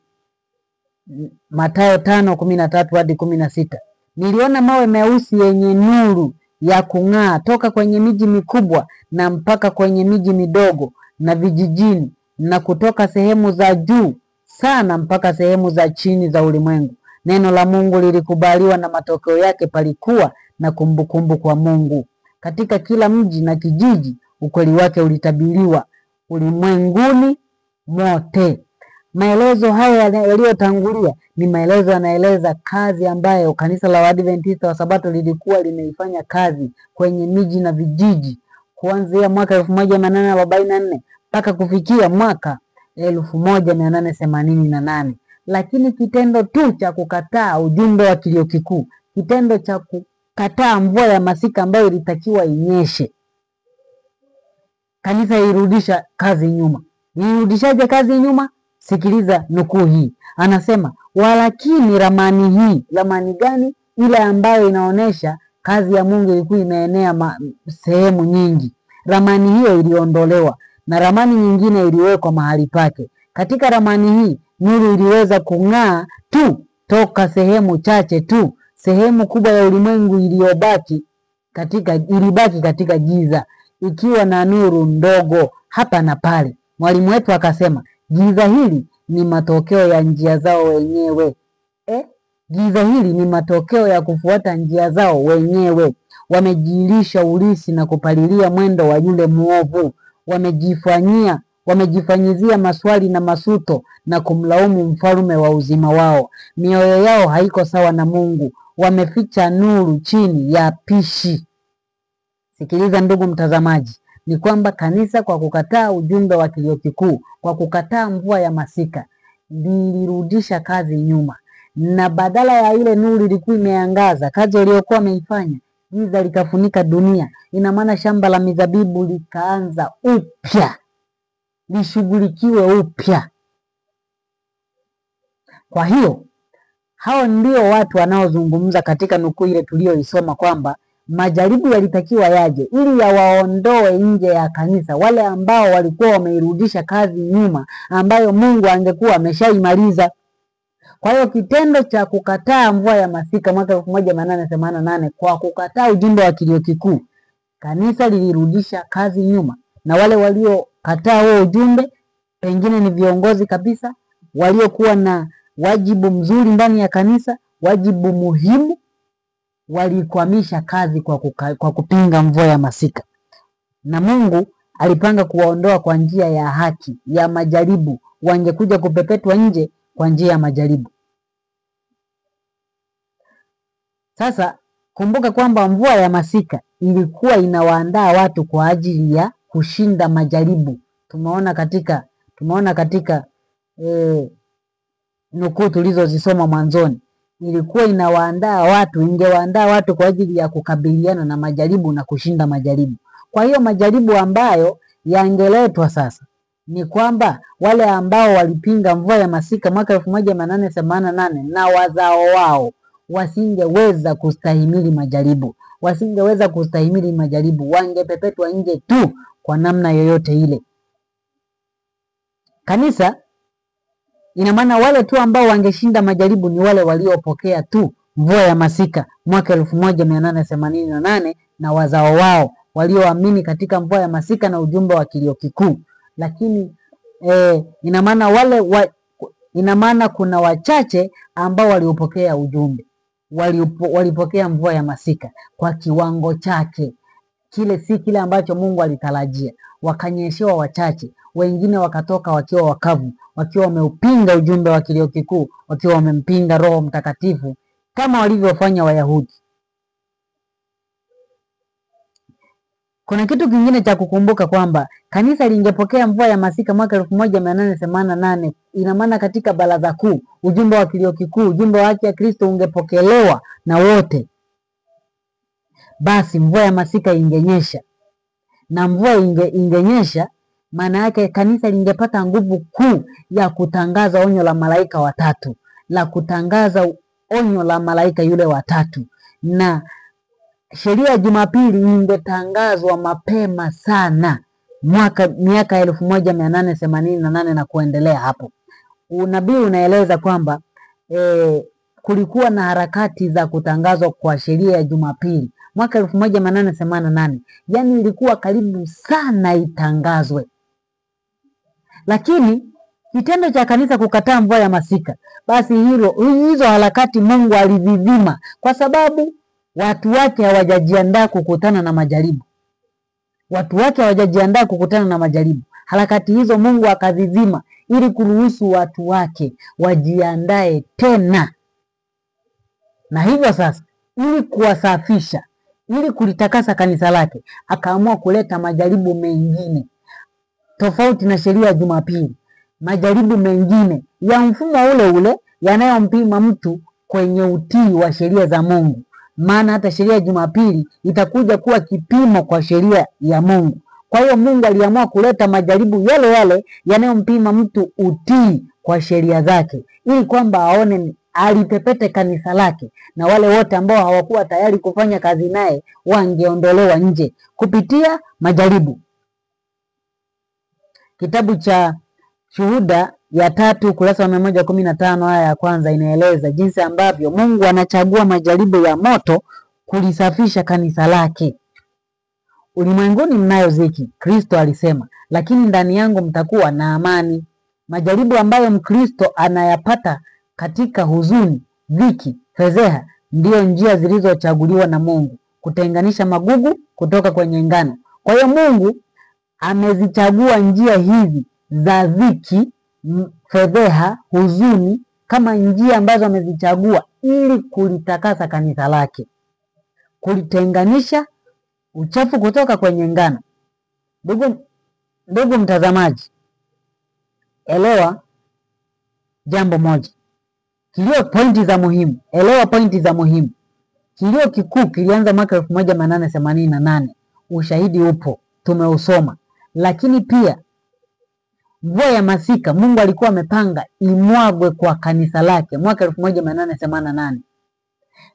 Mathayo 5:13 hadi 16. Niliona mawe meusi yenye nuru ya kung'aa toka kwenye miji mikubwa na mpaka kwenye miji midogo na vijijini, na kutoka sehemu za juu sana mpaka sehemu za chini za ulimwengu. Neno la Mungu lilikubaliwa na matokeo yake palikuwa na kumbukumbu kwa Mungu. Katika kila mji na kijiji ukweli wake ulitabiriwa ulimwenguni mote. Maelezo haya yaliyotangulia ni maelezo yanaeleza kazi ambayo kanisa la Waadventista wa Sabato lilikuwa limeifanya kazi kwenye miji na vijiji kuanzia mwaka 1844 mpaka kufikia mwaka 1888. Lakini kitendo tu cha kukataa ujumbe wa kilio kikuu, kitendo cha kukataa mvua ya masika ambayo ilitakiwa inyeshe, kanisa ilirudisha kazi nyuma. Ilirudishaje kazi nyuma? Sikiliza nukuu hii. Anasema, walakini ramani hii, ramani gani? Ile ambayo inaonesha kazi ya Mungu ilikuwa imeenea sehemu nyingi. Ramani hiyo iliondolewa na ramani nyingine iliwekwa mahali pake. Katika ramani hii nuru iliweza kung'aa tu toka sehemu chache tu. Sehemu kubwa ya ulimwengu ilibaki katika giza, ikiwa na nuru ndogo hapa na pale. Mwalimu wetu akasema, giza hili ni matokeo ya njia zao wenyewe. Giza hili ni matokeo ya kufuata njia zao wenyewe. Wamejilisha ulisi na kupalilia mwendo wa yule muovu. Wamejifanyizia maswali na masuto na kumlaumu mfalme wa uzima wao. Mioyo yao haiko sawa na Mungu. Wameficha nuru chini ya pishi. Sikiliza ndugu mtazamaji, ni kwamba kanisa kwa kukataa ujumbe wa kilio kikuu, kwa kukataa mvua ya masika, lilirudisha kazi nyuma, na badala ya ile nuru ilikuwa imeangaza kazi waliokuwa wameifanya, giza likafunika dunia. Ina maana shamba la mizabibu likaanza upya, lishughulikiwe upya. Kwa hiyo hao ndio watu wanaozungumza katika nukuu ile tuliyoisoma kwamba majaribu yalitakiwa yaje ili yawaondoe nje ya kanisa wale ambao walikuwa wameirudisha kazi nyuma ambayo Mungu angekuwa ameshaimaliza. Kwa hiyo kitendo cha kukataa mvua ya masika mwaka 1888 kwa kukataa ujumbe wa kilio kikuu, kanisa lilirudisha kazi nyuma, na wale waliokataa huo ujumbe pengine ni viongozi kabisa waliokuwa na wajibu mzuri ndani ya kanisa, wajibu muhimu, walikwamisha kazi kwa kupinga mvua ya masika. Na Mungu alipanga kuwaondoa kwa njia ya haki ya majaribu. Wangekuja kupepetwa nje kwa njia ya majaribu. Sasa kumbuka kwamba mvua ya masika ilikuwa inawaandaa watu kwa ajili ya kushinda majaribu. Tumeona katika nukuu tulizozisoma mwanzoni. Ilikuwa ingewaandaa watu kwa ajili ya kukabiliana na majaribu na kushinda majaribu. Kwa hiyo majaribu ambayo yangeletwa sasa ni kwamba wale ambao walipinga mvua ya masika mwaka 1888 na wazao wao wasingeweza kustahimili majaribu, wangepepetwa nje tu kwa namna yoyote ile. Kanisa, ina maana wale tu ambao wangeshinda majaribu ni wale waliopokea tu mvua ya masika mwaka 1888 na wazao wao walioamini katika mvua ya masika na ujumbe wa kilio kikuu. Lakini ina maana kuna wachache ambao waliopokea ujumbe, walipokea mvua ya masika kwa kiwango chake, si kile ambacho Mungu alitarajia. Wakanyeshewa wachache, wengine wakatoka wakiwa wakavu, wakiwa wameupinga ujumbe wa kilio kikuu, wakiwa wamempinga Roho Mtakatifu kama walivyofanya Wayahudi. Kuna kitu kingine cha kukumbuka kwamba kanisa lingepokea mvua ya masika mwaka 1888, ina maana katika baraza kuu ujumbe wa kilio kikuu, ujumbe wa haki ya Kristo ungepokelewa na wote. Basi mvua ya masika ingenyesha, na mvua ingenyesha, maana yake kanisa lingepata nguvu kuu ya kutangaza onyo la malaika watatu, la kutangaza onyo la malaika yule watatu, na sheria ya Jumapili ingetangazwa mapema sana miaka 1888 na kuendelea hapo. Unabii unaeleza kwamba kulikuwa na harakati za kutangazwa kwa sheria ya Jumapili mwaka 1888, yani ilikuwa karibu sana itangazwe. Lakini kitendo cha kanisa kukataa mvua ya masika, basi hizo harakati Mungu alizizima, kwa sababu watu wake hawajajiandaa kukutana na majaribu. Harakati hizo Mungu akazizima ili kuruhusu watu wake wajiandae tena. Na hivyo sasa, ili kuwasafisha, ili kulitakasa kanisa lake, akaamua kuleta majaribu mengine tofauti na sheria ya Jumapili. Majaribu mengine ya mfumo ule ule yanayompima mtu kwenye utii wa sheria za Mungu. Maana hata sheria ya Jumapili itakuja kuwa kipimo kwa sheria ya Mungu. Kwa hiyo Mungu aliamua kuleta majaribu yale yale yanayompima mtu utii kwa sheria zake, ili kwamba aone alipepete kanisa lake, na wale wote ambao hawakuwa tayari kufanya kazi naye wangeondolewa nje kupitia majaribu. Kitabu cha Shuhuda ya 3 ukurasa wa 115 aya ya kwanza inaeleza jinsi ambavyo Mungu anachagua majaribu ya moto kulisafisha kanisa lake. Ulimwenguni mnayo dhiki, Kristo alisema, lakini ndani yangu mtakuwa na amani. Majaribu ambayo Mkristo anayapata katika huzuni, dhiki, fedheha, ndiyo njia zilizochaguliwa na Mungu kutenganisha magugu kutoka kwenye ngano. Kwa hiyo Mungu amezichagua njia hizi za dhiki, fedheha, huzuni kama njia ambazo amezichagua ili kulitakasa kanisa lake, kulitenganisha uchafu kutoka kwenye ngano. Ndugu mtazamaji, elewa jambo moja. Elewa pointi za muhimu. Kilio kikuu kilianza mwaka 1888. Ushahidi upo, tumeusoma. Lakini pia mvua ya masika Mungu alikuwa amepanga imwagwe kwa kanisa lake mwaka 1888.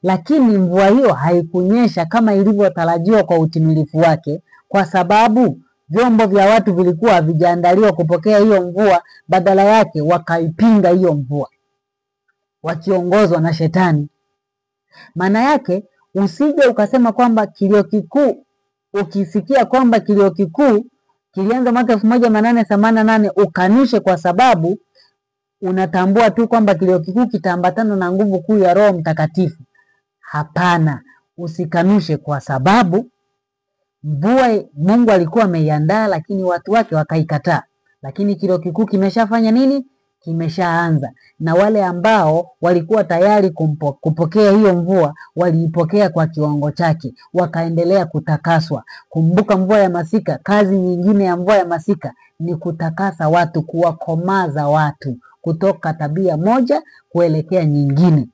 Lakini mvua hiyo haikunyesha kama ilivyotarajiwa kwa utimilifu wake, kwa sababu vyombo vya watu vilikuwa havijaandaliwa kupokea hiyo mvua. Badala yake wakaipinga hiyo mvua, wakiongozwa na Shetani. Maana yake usije ukasema kwamba kilio kikuu, ukisikia kwamba kilio kikuu kilianza mwaka 1888 ukanushe, kwa sababu unatambua tu kwamba kilio kikuu kitaambatana na nguvu kuu ya Roho Mtakatifu. Hapana, usikanushe, kwa sababu mvua Mungu alikuwa ameiandaa, lakini watu wake wakaikataa. Lakini kilio kikuu kimeshafanya nini? Kimeshaanza, na wale ambao walikuwa tayari kupokea hiyo mvua waliipokea kwa kiwango chake, wakaendelea kutakaswa. Kumbuka mvua ya masika, kazi nyingine ya mvua ya masika ni kutakasa watu, kuwakomaza watu kutoka tabia moja kuelekea nyingine.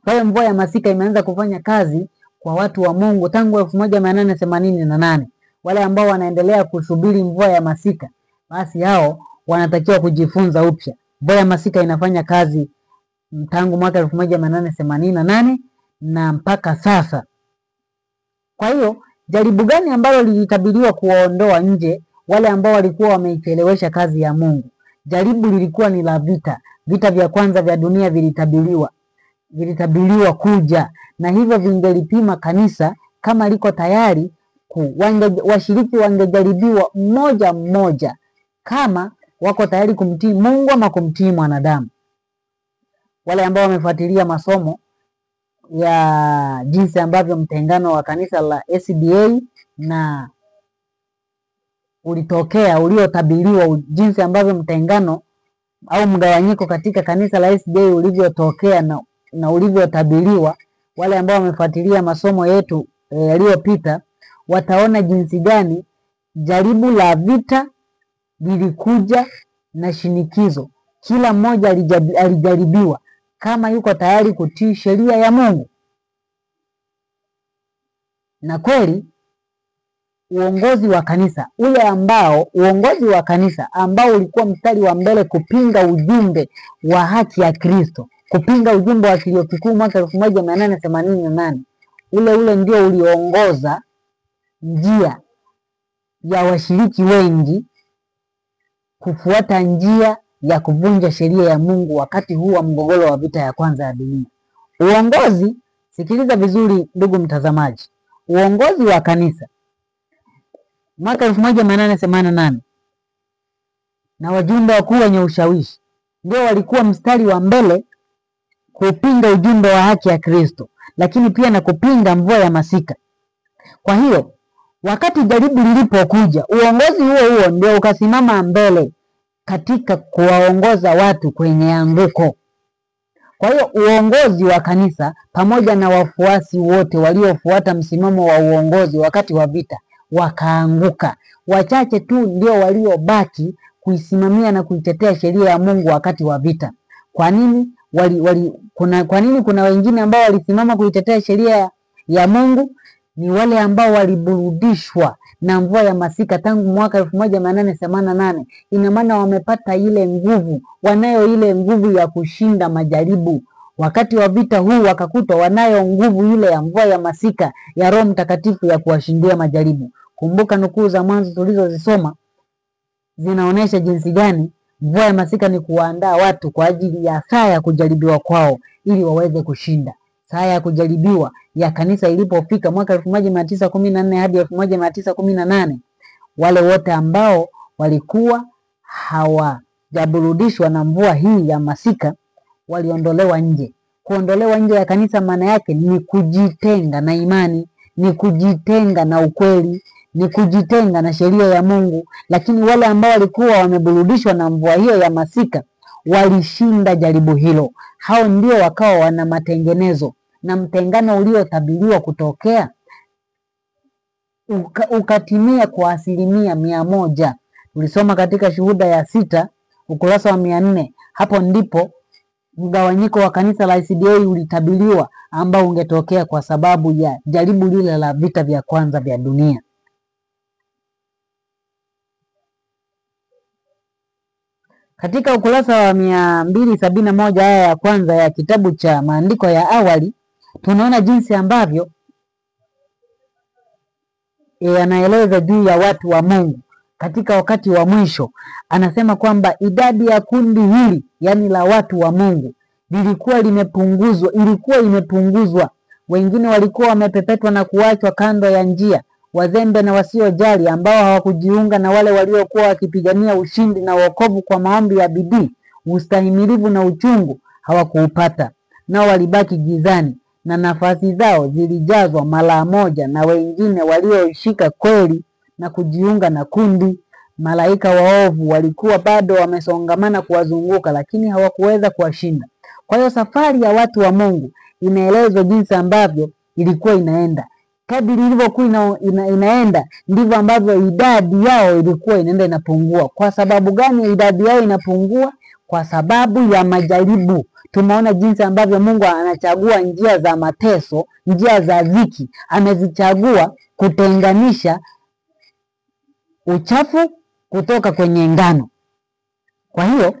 Kwa hiyo mvua ya masika imeanza kufanya kazi kwa watu wa Mungu tangu 1888. Wale ambao wanaendelea kusubiri mvua ya masika, basi hao wanatakiwa kujifunza upya. Mvua ya masika inafanya kazi tangu mwaka 1888 na mpaka sasa. Kwa hiyo jaribu gani ambalo lilitabiriwa kuwaondoa nje wale ambao walikuwa wameichelewesha kazi ya Mungu? Jaribu lilikuwa ni la vita. Vita vya kwanza vya dunia vilitabiriwa kuja, na hivyo vingelipima kanisa kama liko tayari. Washiriki wangejaribiwa mmoja mmoja kama wako tayari kumtii Mungu ama kumtii mwanadamu. Wale ambao wamefuatilia masomo ya jinsi ambavyo mtengano wa kanisa la SDA na uliotabiriwa, jinsi ambavyo mtengano au mgawanyiko katika kanisa la SDA ulivyotokea na ulivyotabiriwa, wale ambao wamefuatilia masomo yetu yaliyopita wataona jinsi gani jaribu la vita lilikuja na shinikizo. Kila mmoja alijaribiwa kama yuko tayari kutii sheria ya Mungu. Na kweli uongozi wa kanisa ambao ulikuwa mstari wa mbele kupinga ujumbe wa haki ya Kristo kupinga ujumbe wa kilio kikuu mwaka 1888, ule ndio uliongoza njia ya washiriki wengi kufuata njia ya kuvunja sheria ya Mungu wakati huu wa mgogoro wa vita ya kwanza ya dunia. Uongozi, sikiliza vizuri ndugu mtazamaji, uongozi wa kanisa mwaka 1888 na wajumbe wakuu wenye ushawishi ndio walikuwa mstari wa mbele kupinga ujumbe wa haki ya Kristo, lakini pia na kupinga mvua ya masika. Kwa hiyo wakati jaribu lilipokuja, uongozi huo ndio ukasimama mbele katika kuwaongoza watu kwenye anguko. Kwa hiyo uongozi wa kanisa pamoja na wafuasi wote waliofuata msimamo wa uongozi wakati wa vita wakaanguka. Wachache tu ndio waliobaki kuisimamia na kuitetea sheria ya Mungu wakati wa vita. Kwa nini? Kwa nini kuna wengine ambao walisimama kuitetea sheria ya Mungu? Ni wale ambao waliburudishwa na mvua ya masika tangu mwaka 1888. Ina maana wamepata ile nguvu, wanayo ile nguvu ya kushinda majaribu. Wakati wa vita huu wakakutwa wanayo nguvu ile ya mvua ya masika ya Roho Mtakatifu ya kuwashindia majaribu. Kumbuka nukuu za mwanzo tulizozisoma zinaonesha jinsi gani mvua ya masika ni kuandaa watu kwa ajili ya saa ya kujaribiwa kwao ili waweze kushinda. Saa ya kujaribiwa ya kanisa ilipofika mwaka 1914 hadi 1918, wale wote ambao walikuwa hawajaburudishwa na mvua hii ya masika waliondolewa nje. Kuondolewa nje ya kanisa maana yake ni kujitenga na imani, ni kujitenga na ukweli, ni kujitenga na sheria ya Mungu. Lakini wale ambao walikuwa wameburudishwa na mvua hiyo ya masika walishinda jaribu hilo. Hao ndio wakawa wana matengenezo, na mtengano uliotabiriwa kutokea ukatimia kwa 100%. Tulisoma katika Shuhuda ya 6 ukurasa wa 400. Hapo ndipo mgawanyiko wa kanisa la ICDA ulitabiriwa ambao ungetokea kwa sababu ya jaribu lile la vita vya kwanza vya dunia. Katika ukurasa wa 271 aya ya kwanza ya kitabu cha Maandiko ya Awali, tunaona jinsi ambavyo anaeleza juu ya watu wa Mungu katika wakati wa mwisho. Anasema kwamba idadi ya kundi hili, yani la watu wa Mungu, ilikuwa imepunguzwa. Wengine walikuwa wamepepetwa na kuachwa kando ya njia, wazembe na wasiojali ambao hawakujiunga na wale waliokuwa wakipigania ushindi na wokovu kwa maombi ya bidii. Ustahimilivu na uchungu hawakuupata, nao walibaki gizani na nafasi zao zilijazwa mara moja na wengine walioishika kweli na kujiunga na kundi. Malaika waovu walikuwa bado wamesongamana kuwazunguka, lakini hawakuweza kuwashinda. Kwa hiyo safari ya watu wa Mungu inaelezwa jinsi ambavyo ilikuwa inaenda. Kadiri ilivyokuwa inaenda ndivyo ambavyo idadi yao ilikuwa inaenda inapungua. Kwa sababu gani idadi yao inapungua? Kwa sababu ya majaribu. Tumeona jinsi ambavyo Mungu anachagua njia za mateso, njia za dhiki. Amezichagua kutenganisha uchafu kutoka kwenye ngano. Kwa hiyo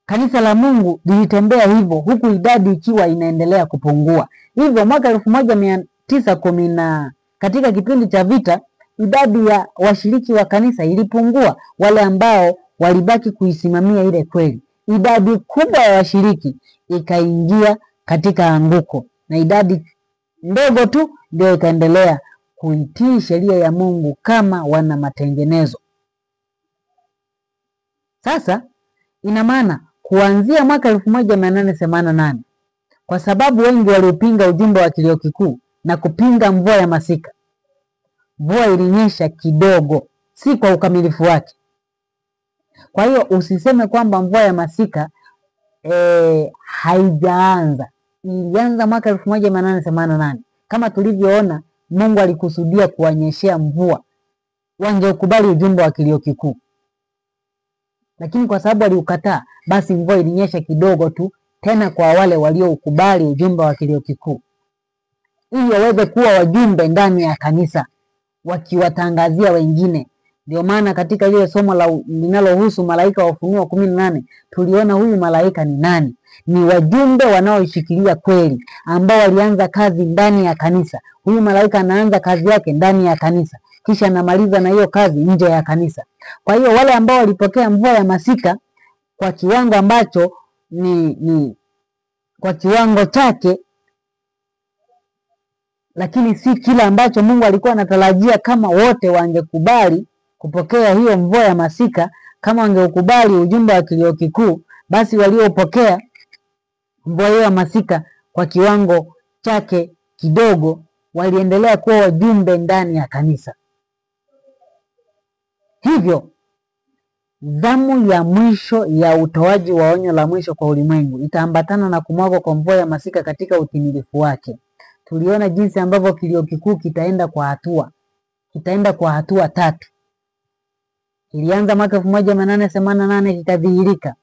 kanisa la Mungu lilitembea hivyo huku idadi ikiwa inaendelea kupungua. Hivyo mwaka 1910 katika kipindi cha vita, idadi ya washiriki wa kanisa ilipungua, wale ambao walibaki kuisimamia ile kweli. Idadi kubwa ya washiriki ikaingia katika anguko, na idadi ndogo tu ndio ikaendelea kuitii sheria ya Mungu kama wana matengenezo. Sasa ina maana kuanzia mwaka 1888, kwa sababu wengi waliopinga ujumbe wa kilio kikuu na kupinga mvua ya masika, mvua ilinyesha kidogo, si kwa ukamilifu wake. Kwa hiyo usiseme kwamba mvua ya masika haijaanza. Ilianza mwaka 1888. Kama tulivyoona, Mungu alikusudia kuwanyeshea mvua wangeukubali ujumbe wa kilio kikuu. Lakini kwa sababu waliukataa, basi mvua ilinyesha kidogo tu, tena kwa wale walioukubali ujumbe wa kilio kikuu, ili waweze kuwa wajumbe ndani ya kanisa, wakiwatangazia wengine Ndio maana katika ile somo linalohusu malaika wa Ufunuo 18 tuliona huyu malaika ni nani? Ni wajumbe wanaoishikilia kweli ambao walianza kazi ndani ya kanisa. Huyu malaika anaanza kazi yake ndani ya kanisa, kisha anamaliza na hiyo kazi nje ya kanisa. Kwa hiyo wale ambao walipokea mvua ya masika kwa kiwango ambacho ni kwa kiwango chake, lakini si kila ambacho Mungu alikuwa anatarajia. Kama wote wangekubali kupokea hiyo mvua ya masika, kama wangeukubali ujumbe wa kilio kikuu, basi waliopokea mvua hiyo ya masika kwa kiwango chake kidogo waliendelea kuwa wajumbe ndani ya kanisa. Hivyo zamu ya mwisho ya utoaji wa onyo la mwisho kwa ulimwengu itaambatana na kumwagwa kwa mvua ya masika katika utimilifu wake. Tuliona jinsi ambavyo kilio kikuu kitaenda kwa hatua tatu. Kilianza mwaka 1888 kikadhihirika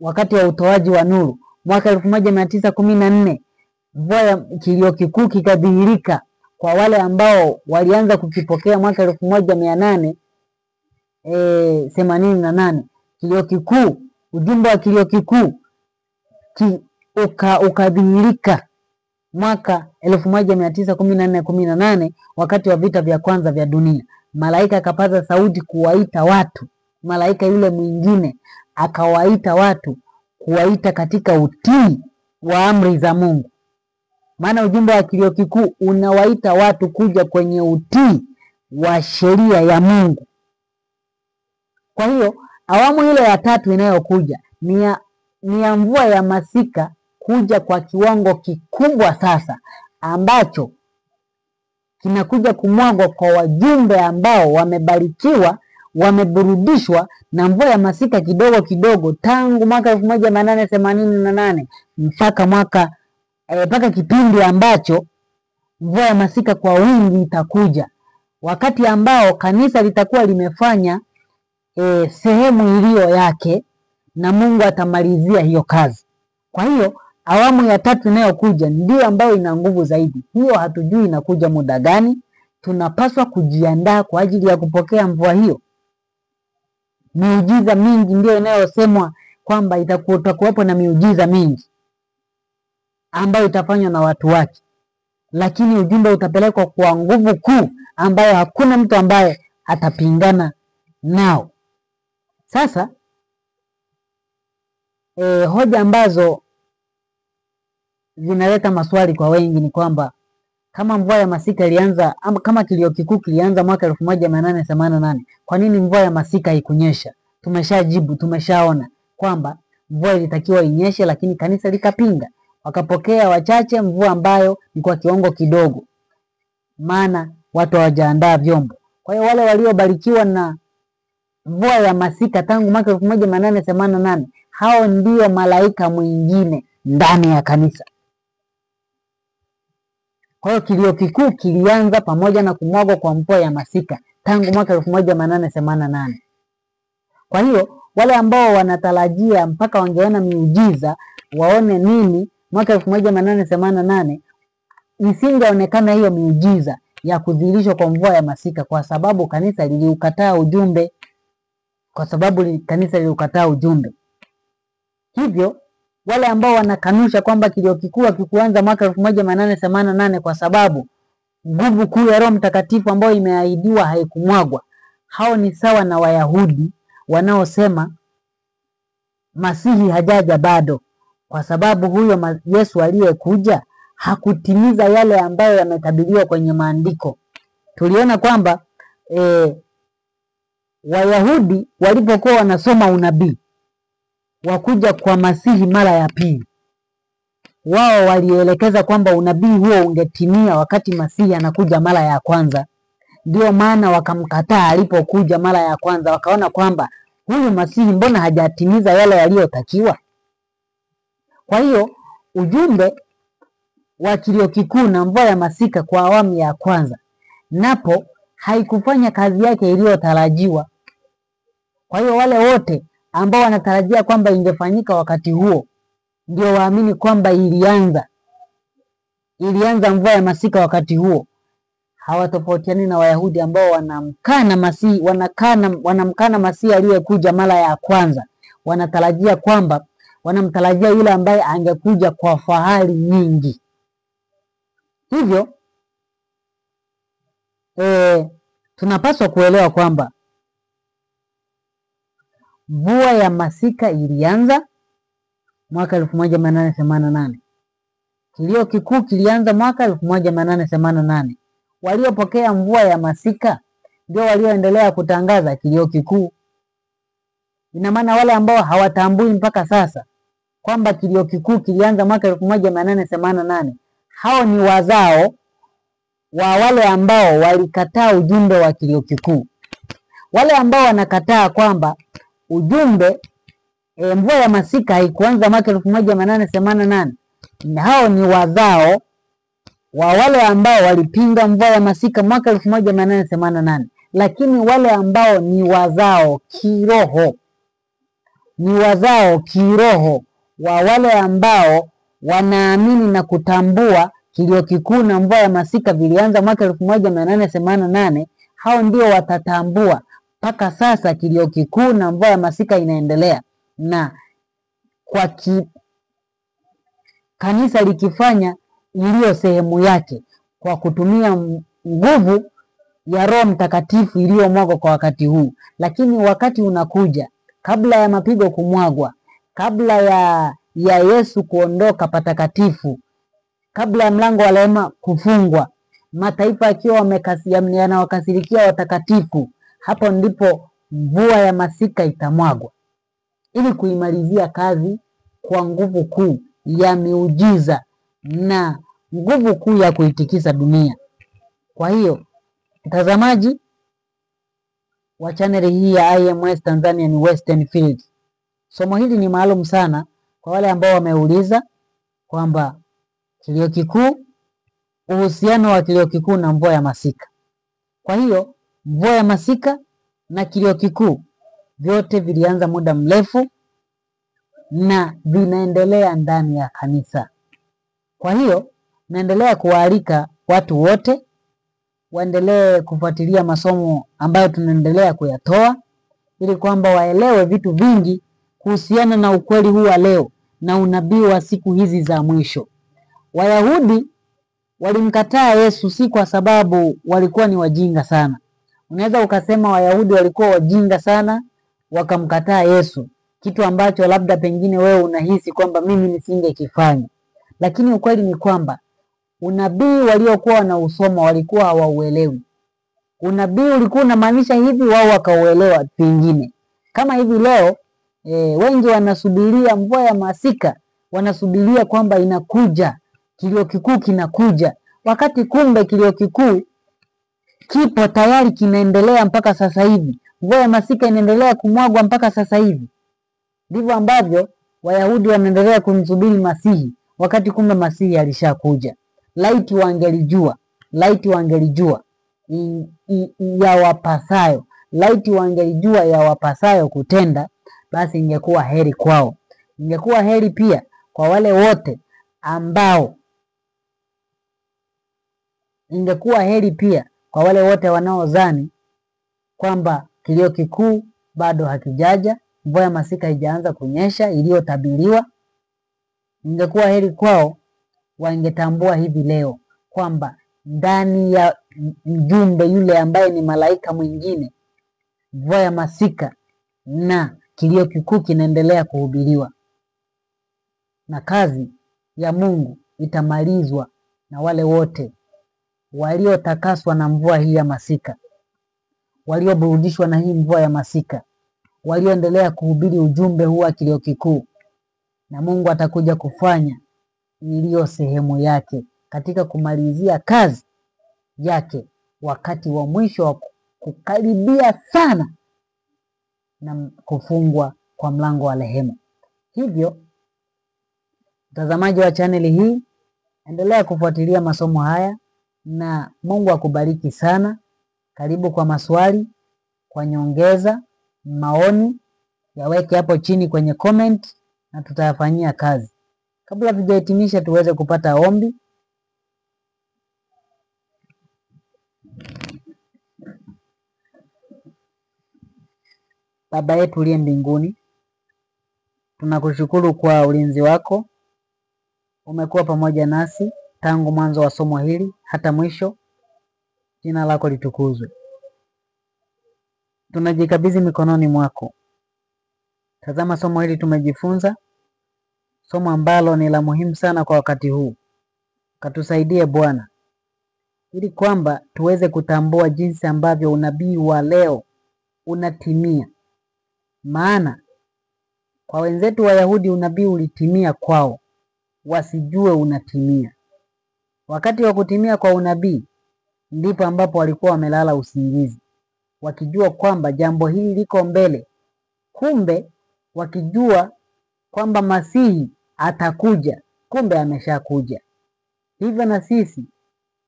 wakati wa utoaji wa nuru. Mwaka 1914 mvua ya kilio kikuu kikadhihirika kwa wale ambao walianza kukipokea mwaka 1888. Kilio kikuu, ujumbe wa kilio kikuu ukadhihirika mwaka 1914-18 wakati wa vita vya kwanza vya dunia. Malaika akapaza sauti kuwaita watu. Malaika yule mwingine akawaita watu, kuwaita katika utii wa amri za Mungu. Maana ujumbe wa kilio kikuu unawaita watu kuja kwenye utii wa sheria ya Mungu. Kwa hiyo awamu ile ya tatu inayokuja ni ya mvua ya masika kuja kwa kiwango kikubwa sasa, ambacho kinakuja kumwagwa kwa wajumbe ambao wamebarikiwa, wameburudishwa na mvua ya masika kidogo kidogo tangu mwaka 1888 mpaka kipindi ambacho mvua ya masika kwa wingi itakuja, wakati ambao kanisa litakuwa limefanya sehemu iliyo yake na Mungu atamalizia hiyo kazi. Kwa hiyo awamu ya tatu inayokuja ndio ambayo ina nguvu zaidi. Hiyo hatujui inakuja muda gani. Tunapaswa kujiandaa kwa ajili ya kupokea mvua hiyo. Miujiza mingi ndio inayosemwa kwamba itakuwepo na miujiza mingi ambayo itafanywa na watu wake, lakini ujumbe utapelekwa kwa nguvu kuu ambayo hakuna mtu ambaye atapingana nao. Sasa hoja ambazo zinaleta maswali kwa wengi ni kwamba kama mvua ya masika ilianza ama kama kilio kikuu kilianza mwaka 1888, kwa nini mvua ya masika haikunyesha? Tumeshajibu, tumeshaona kwamba mvua ilitakiwa inyeshe, lakini kanisa likapinga. Wakapokea wachache mvua ambayo ni kwa kiwango kidogo, maana watu hawajaandaa vyombo. Kwa hiyo wale waliobarikiwa na mvua ya masika tangu mwaka 1888, hao ndio malaika mwingine ndani ya kanisa. Kwa hiyo kilio kikuu kilianza pamoja na kumwagwa kwa mvua ya masika tangu mwaka 1888. Kwa hiyo wale ambao wanatarajia mpaka wangeona miujiza waone nini mwaka 1888, isingeonekana hiyo miujiza ya kudhihirishwa kwa mvua ya masika, kwa sababu kanisa liliukataa ujumbe. Hivyo wale ambao wanakanusha kwamba kilio kikuu hakikuanza mwaka 1888 kwa sababu nguvu kuu ya Roho Mtakatifu ambayo imeahidiwa haikumwagwa, hao ni sawa na Wayahudi wanaosema Masihi hajaja bado, kwa sababu huyo Yesu aliyekuja hakutimiza yale ambayo yametabiriwa kwenye maandiko. Tuliona kwamba Wayahudi walipokuwa wanasoma unabii wakuja kwa Masihi mara ya pili, wao walielekeza kwamba unabii huo ungetimia wakati Masihi anakuja mara ya kwanza. Ndio maana wakamkataa alipokuja mara ya kwanza, wakaona kwamba huyu Masihi mbona hajatimiza yale yaliyotakiwa. Kwa hiyo ujumbe wa kilio kikuu na mvua ya masika kwa awamu ya kwanza napo haikufanya kazi yake iliyotarajiwa. Kwa hiyo wale wote ambao wanatarajia kwamba ingefanyika wakati huo ndio waamini kwamba ilianza mvua ya masika wakati huo, hawatofautiani na Wayahudi ambao wanamkana Masihi, wanamkana Masihi aliyekuja mara ya kwanza. Wanamtarajia yule ambaye angekuja kwa fahari nyingi. Hivyo tunapaswa kuelewa kwamba mvua ya masika ilianza mwaka 1888. Kilio kikuu kilianza mwaka 1888. Waliopokea mvua ya masika ndio walioendelea kutangaza kilio kikuu. Ina maana wale ambao hawatambui mpaka sasa kwamba kilio kikuu kilianza mwaka 1888, hao ni wazao wa wale ambao walikataa ujumbe wa kilio kikuu. Wale ambao wanakataa kwamba ujumbe mvua ya masika haikuanza mwaka 1888, hao ni wazao wa wale ambao walipinga mvua ya masika mwaka 1888. Lakini wale ambao ni wazao kiroho wa wale ambao wanaamini na kutambua kilio kikuu na mvua ya masika vilianza mwaka 1888, hao ndio watatambua mpaka sasa kilio kikuu na mvua ya masika inaendelea, na kwa kanisa likifanya iliyo sehemu yake kwa kutumia nguvu ya Roho Mtakatifu iliyomwagwa kwa wakati huu. Lakini wakati unakuja, kabla ya mapigo kumwagwa, kabla ya Yesu kuondoka patakatifu, kabla ya mlango wa rehema kufungwa, mataifa akiwa yanawakasirikia watakatifu, hapo ndipo mvua ya masika itamwagwa ili kuimalizia kazi kwa nguvu kuu ya miujiza na nguvu kuu ya kuitikisa dunia. Kwa hiyo mtazamaji wa chaneli hii ya IMS Tanzanian Western Field, somo hili ni maalum sana kwa wale ambao wameuliza kwamba kilio kikuu, uhusiano wa kilio kikuu na mvua ya masika. Kwa hiyo mvua ya masika na kilio kikuu vyote vilianza muda mrefu na vinaendelea ndani ya kanisa. Kwa hiyo naendelea kuwaalika watu wote waendelee kufuatilia masomo ambayo tunaendelea kuyatoa, ili kwamba waelewe vitu vingi kuhusiana na ukweli huu wa leo na unabii wa siku hizi za mwisho. Wayahudi walimkataa Yesu si kwa sababu walikuwa ni wajinga sana. Unaweza ukasema Wayahudi walikuwa wajinga sana wakamkataa Yesu, kitu ambacho labda pengine wewe unahisi kwamba mimi nisingekifanya. Lakini ukweli ni kwamba unabii waliokuwa wanausoma walikuwa hawauelewi. Unabii ulikuwa unamaanisha hivi, wao wakauelewa pengine. Kama hivi leo wengi wanasubiria mvua ya masika, wanasubiria kwamba inakuja, kilio kikuu kinakuja, wakati kumbe kilio kikuu kipo tayari, kinaendelea mpaka sasa hivi. Mvua ya masika inaendelea kumwagwa mpaka sasa hivi. Ndivyo ambavyo Wayahudi wanaendelea kumsubiri Masihi, wakati kumbe Masihi alishakuja. Laiti wangelijua yawapasayo, laiti wangelijua yawapasayo kutenda, basi ingekuwa heri kwao. Ingekuwa heri pia kwa wale wote ambao, wanaozani kwamba kilio kikuu bado hakijaja, mvua ya masika haijaanza kunyesha iliyotabiriwa. Ingekuwa heri kwao wangetambua hivi leo kwamba ndani ya mjumbe yule ambaye ni malaika mwingine, mvua ya masika na kilio kikuu kinaendelea kuhubiriwa, na kazi ya Mungu itamalizwa na wale wote waliotakaswa na mvua hii ya masika, walioburudishwa na hii mvua ya masika, walioendelea kuhubiri ujumbe huu wa kilio kikuu. Na Mungu atakuja kufanya iliyo sehemu yake katika kumalizia kazi yake wakati wa mwisho wa kukaribia sana na kufungwa kwa mlango wa rehema. Hivyo mtazamaji wa chaneli hii, endelea kufuatilia masomo haya na Mungu akubariki sana. Karibu kwa maswali, kwa nyongeza, maoni, yaweke hapo chini kwenye comment na tutayafanyia kazi. Kabla tujahitimisha, tuweze kupata ombi. Baba yetu uliye mbinguni, tunakushukuru kwa ulinzi wako. Umekuwa pamoja nasi tangu mwanzo wa somo hili hata mwisho. Jina lako litukuzwe. Tunajikabidhi mikononi mwako. Tazama somo hili tumejifunza, somo ambalo ni la muhimu sana kwa wakati huu. Katusaidie Bwana, ili kwamba tuweze kutambua jinsi ambavyo unabii wa leo unatimia. Maana kwa wenzetu Wayahudi unabii ulitimia kwao, wasijue unatimia. Wakati wa kutimia kwa unabii ndipo ambapo walikuwa wamelala usingizi, wakijua kwamba jambo hili liko mbele. Kumbe wakijua kwamba Masihi atakuja, kumbe ameshakuja. Hivyo na sisi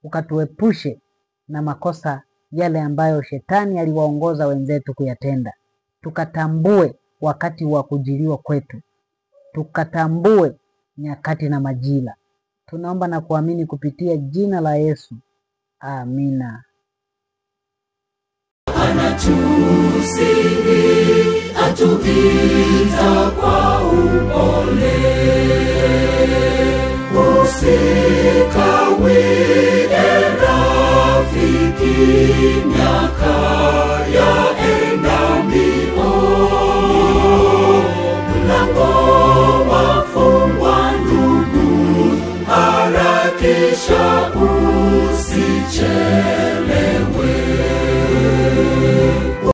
ukatuepushe na makosa yale ambayo shetani aliwaongoza wenzetu kuyatenda. Tukatambue wakati wa kujiliwa kwetu, tukatambue nyakati na majira. Tunaomba na kuamini kupitia jina la Yesu. Amina. Anatusihi, atuita kwa upole, usikawie rafiki.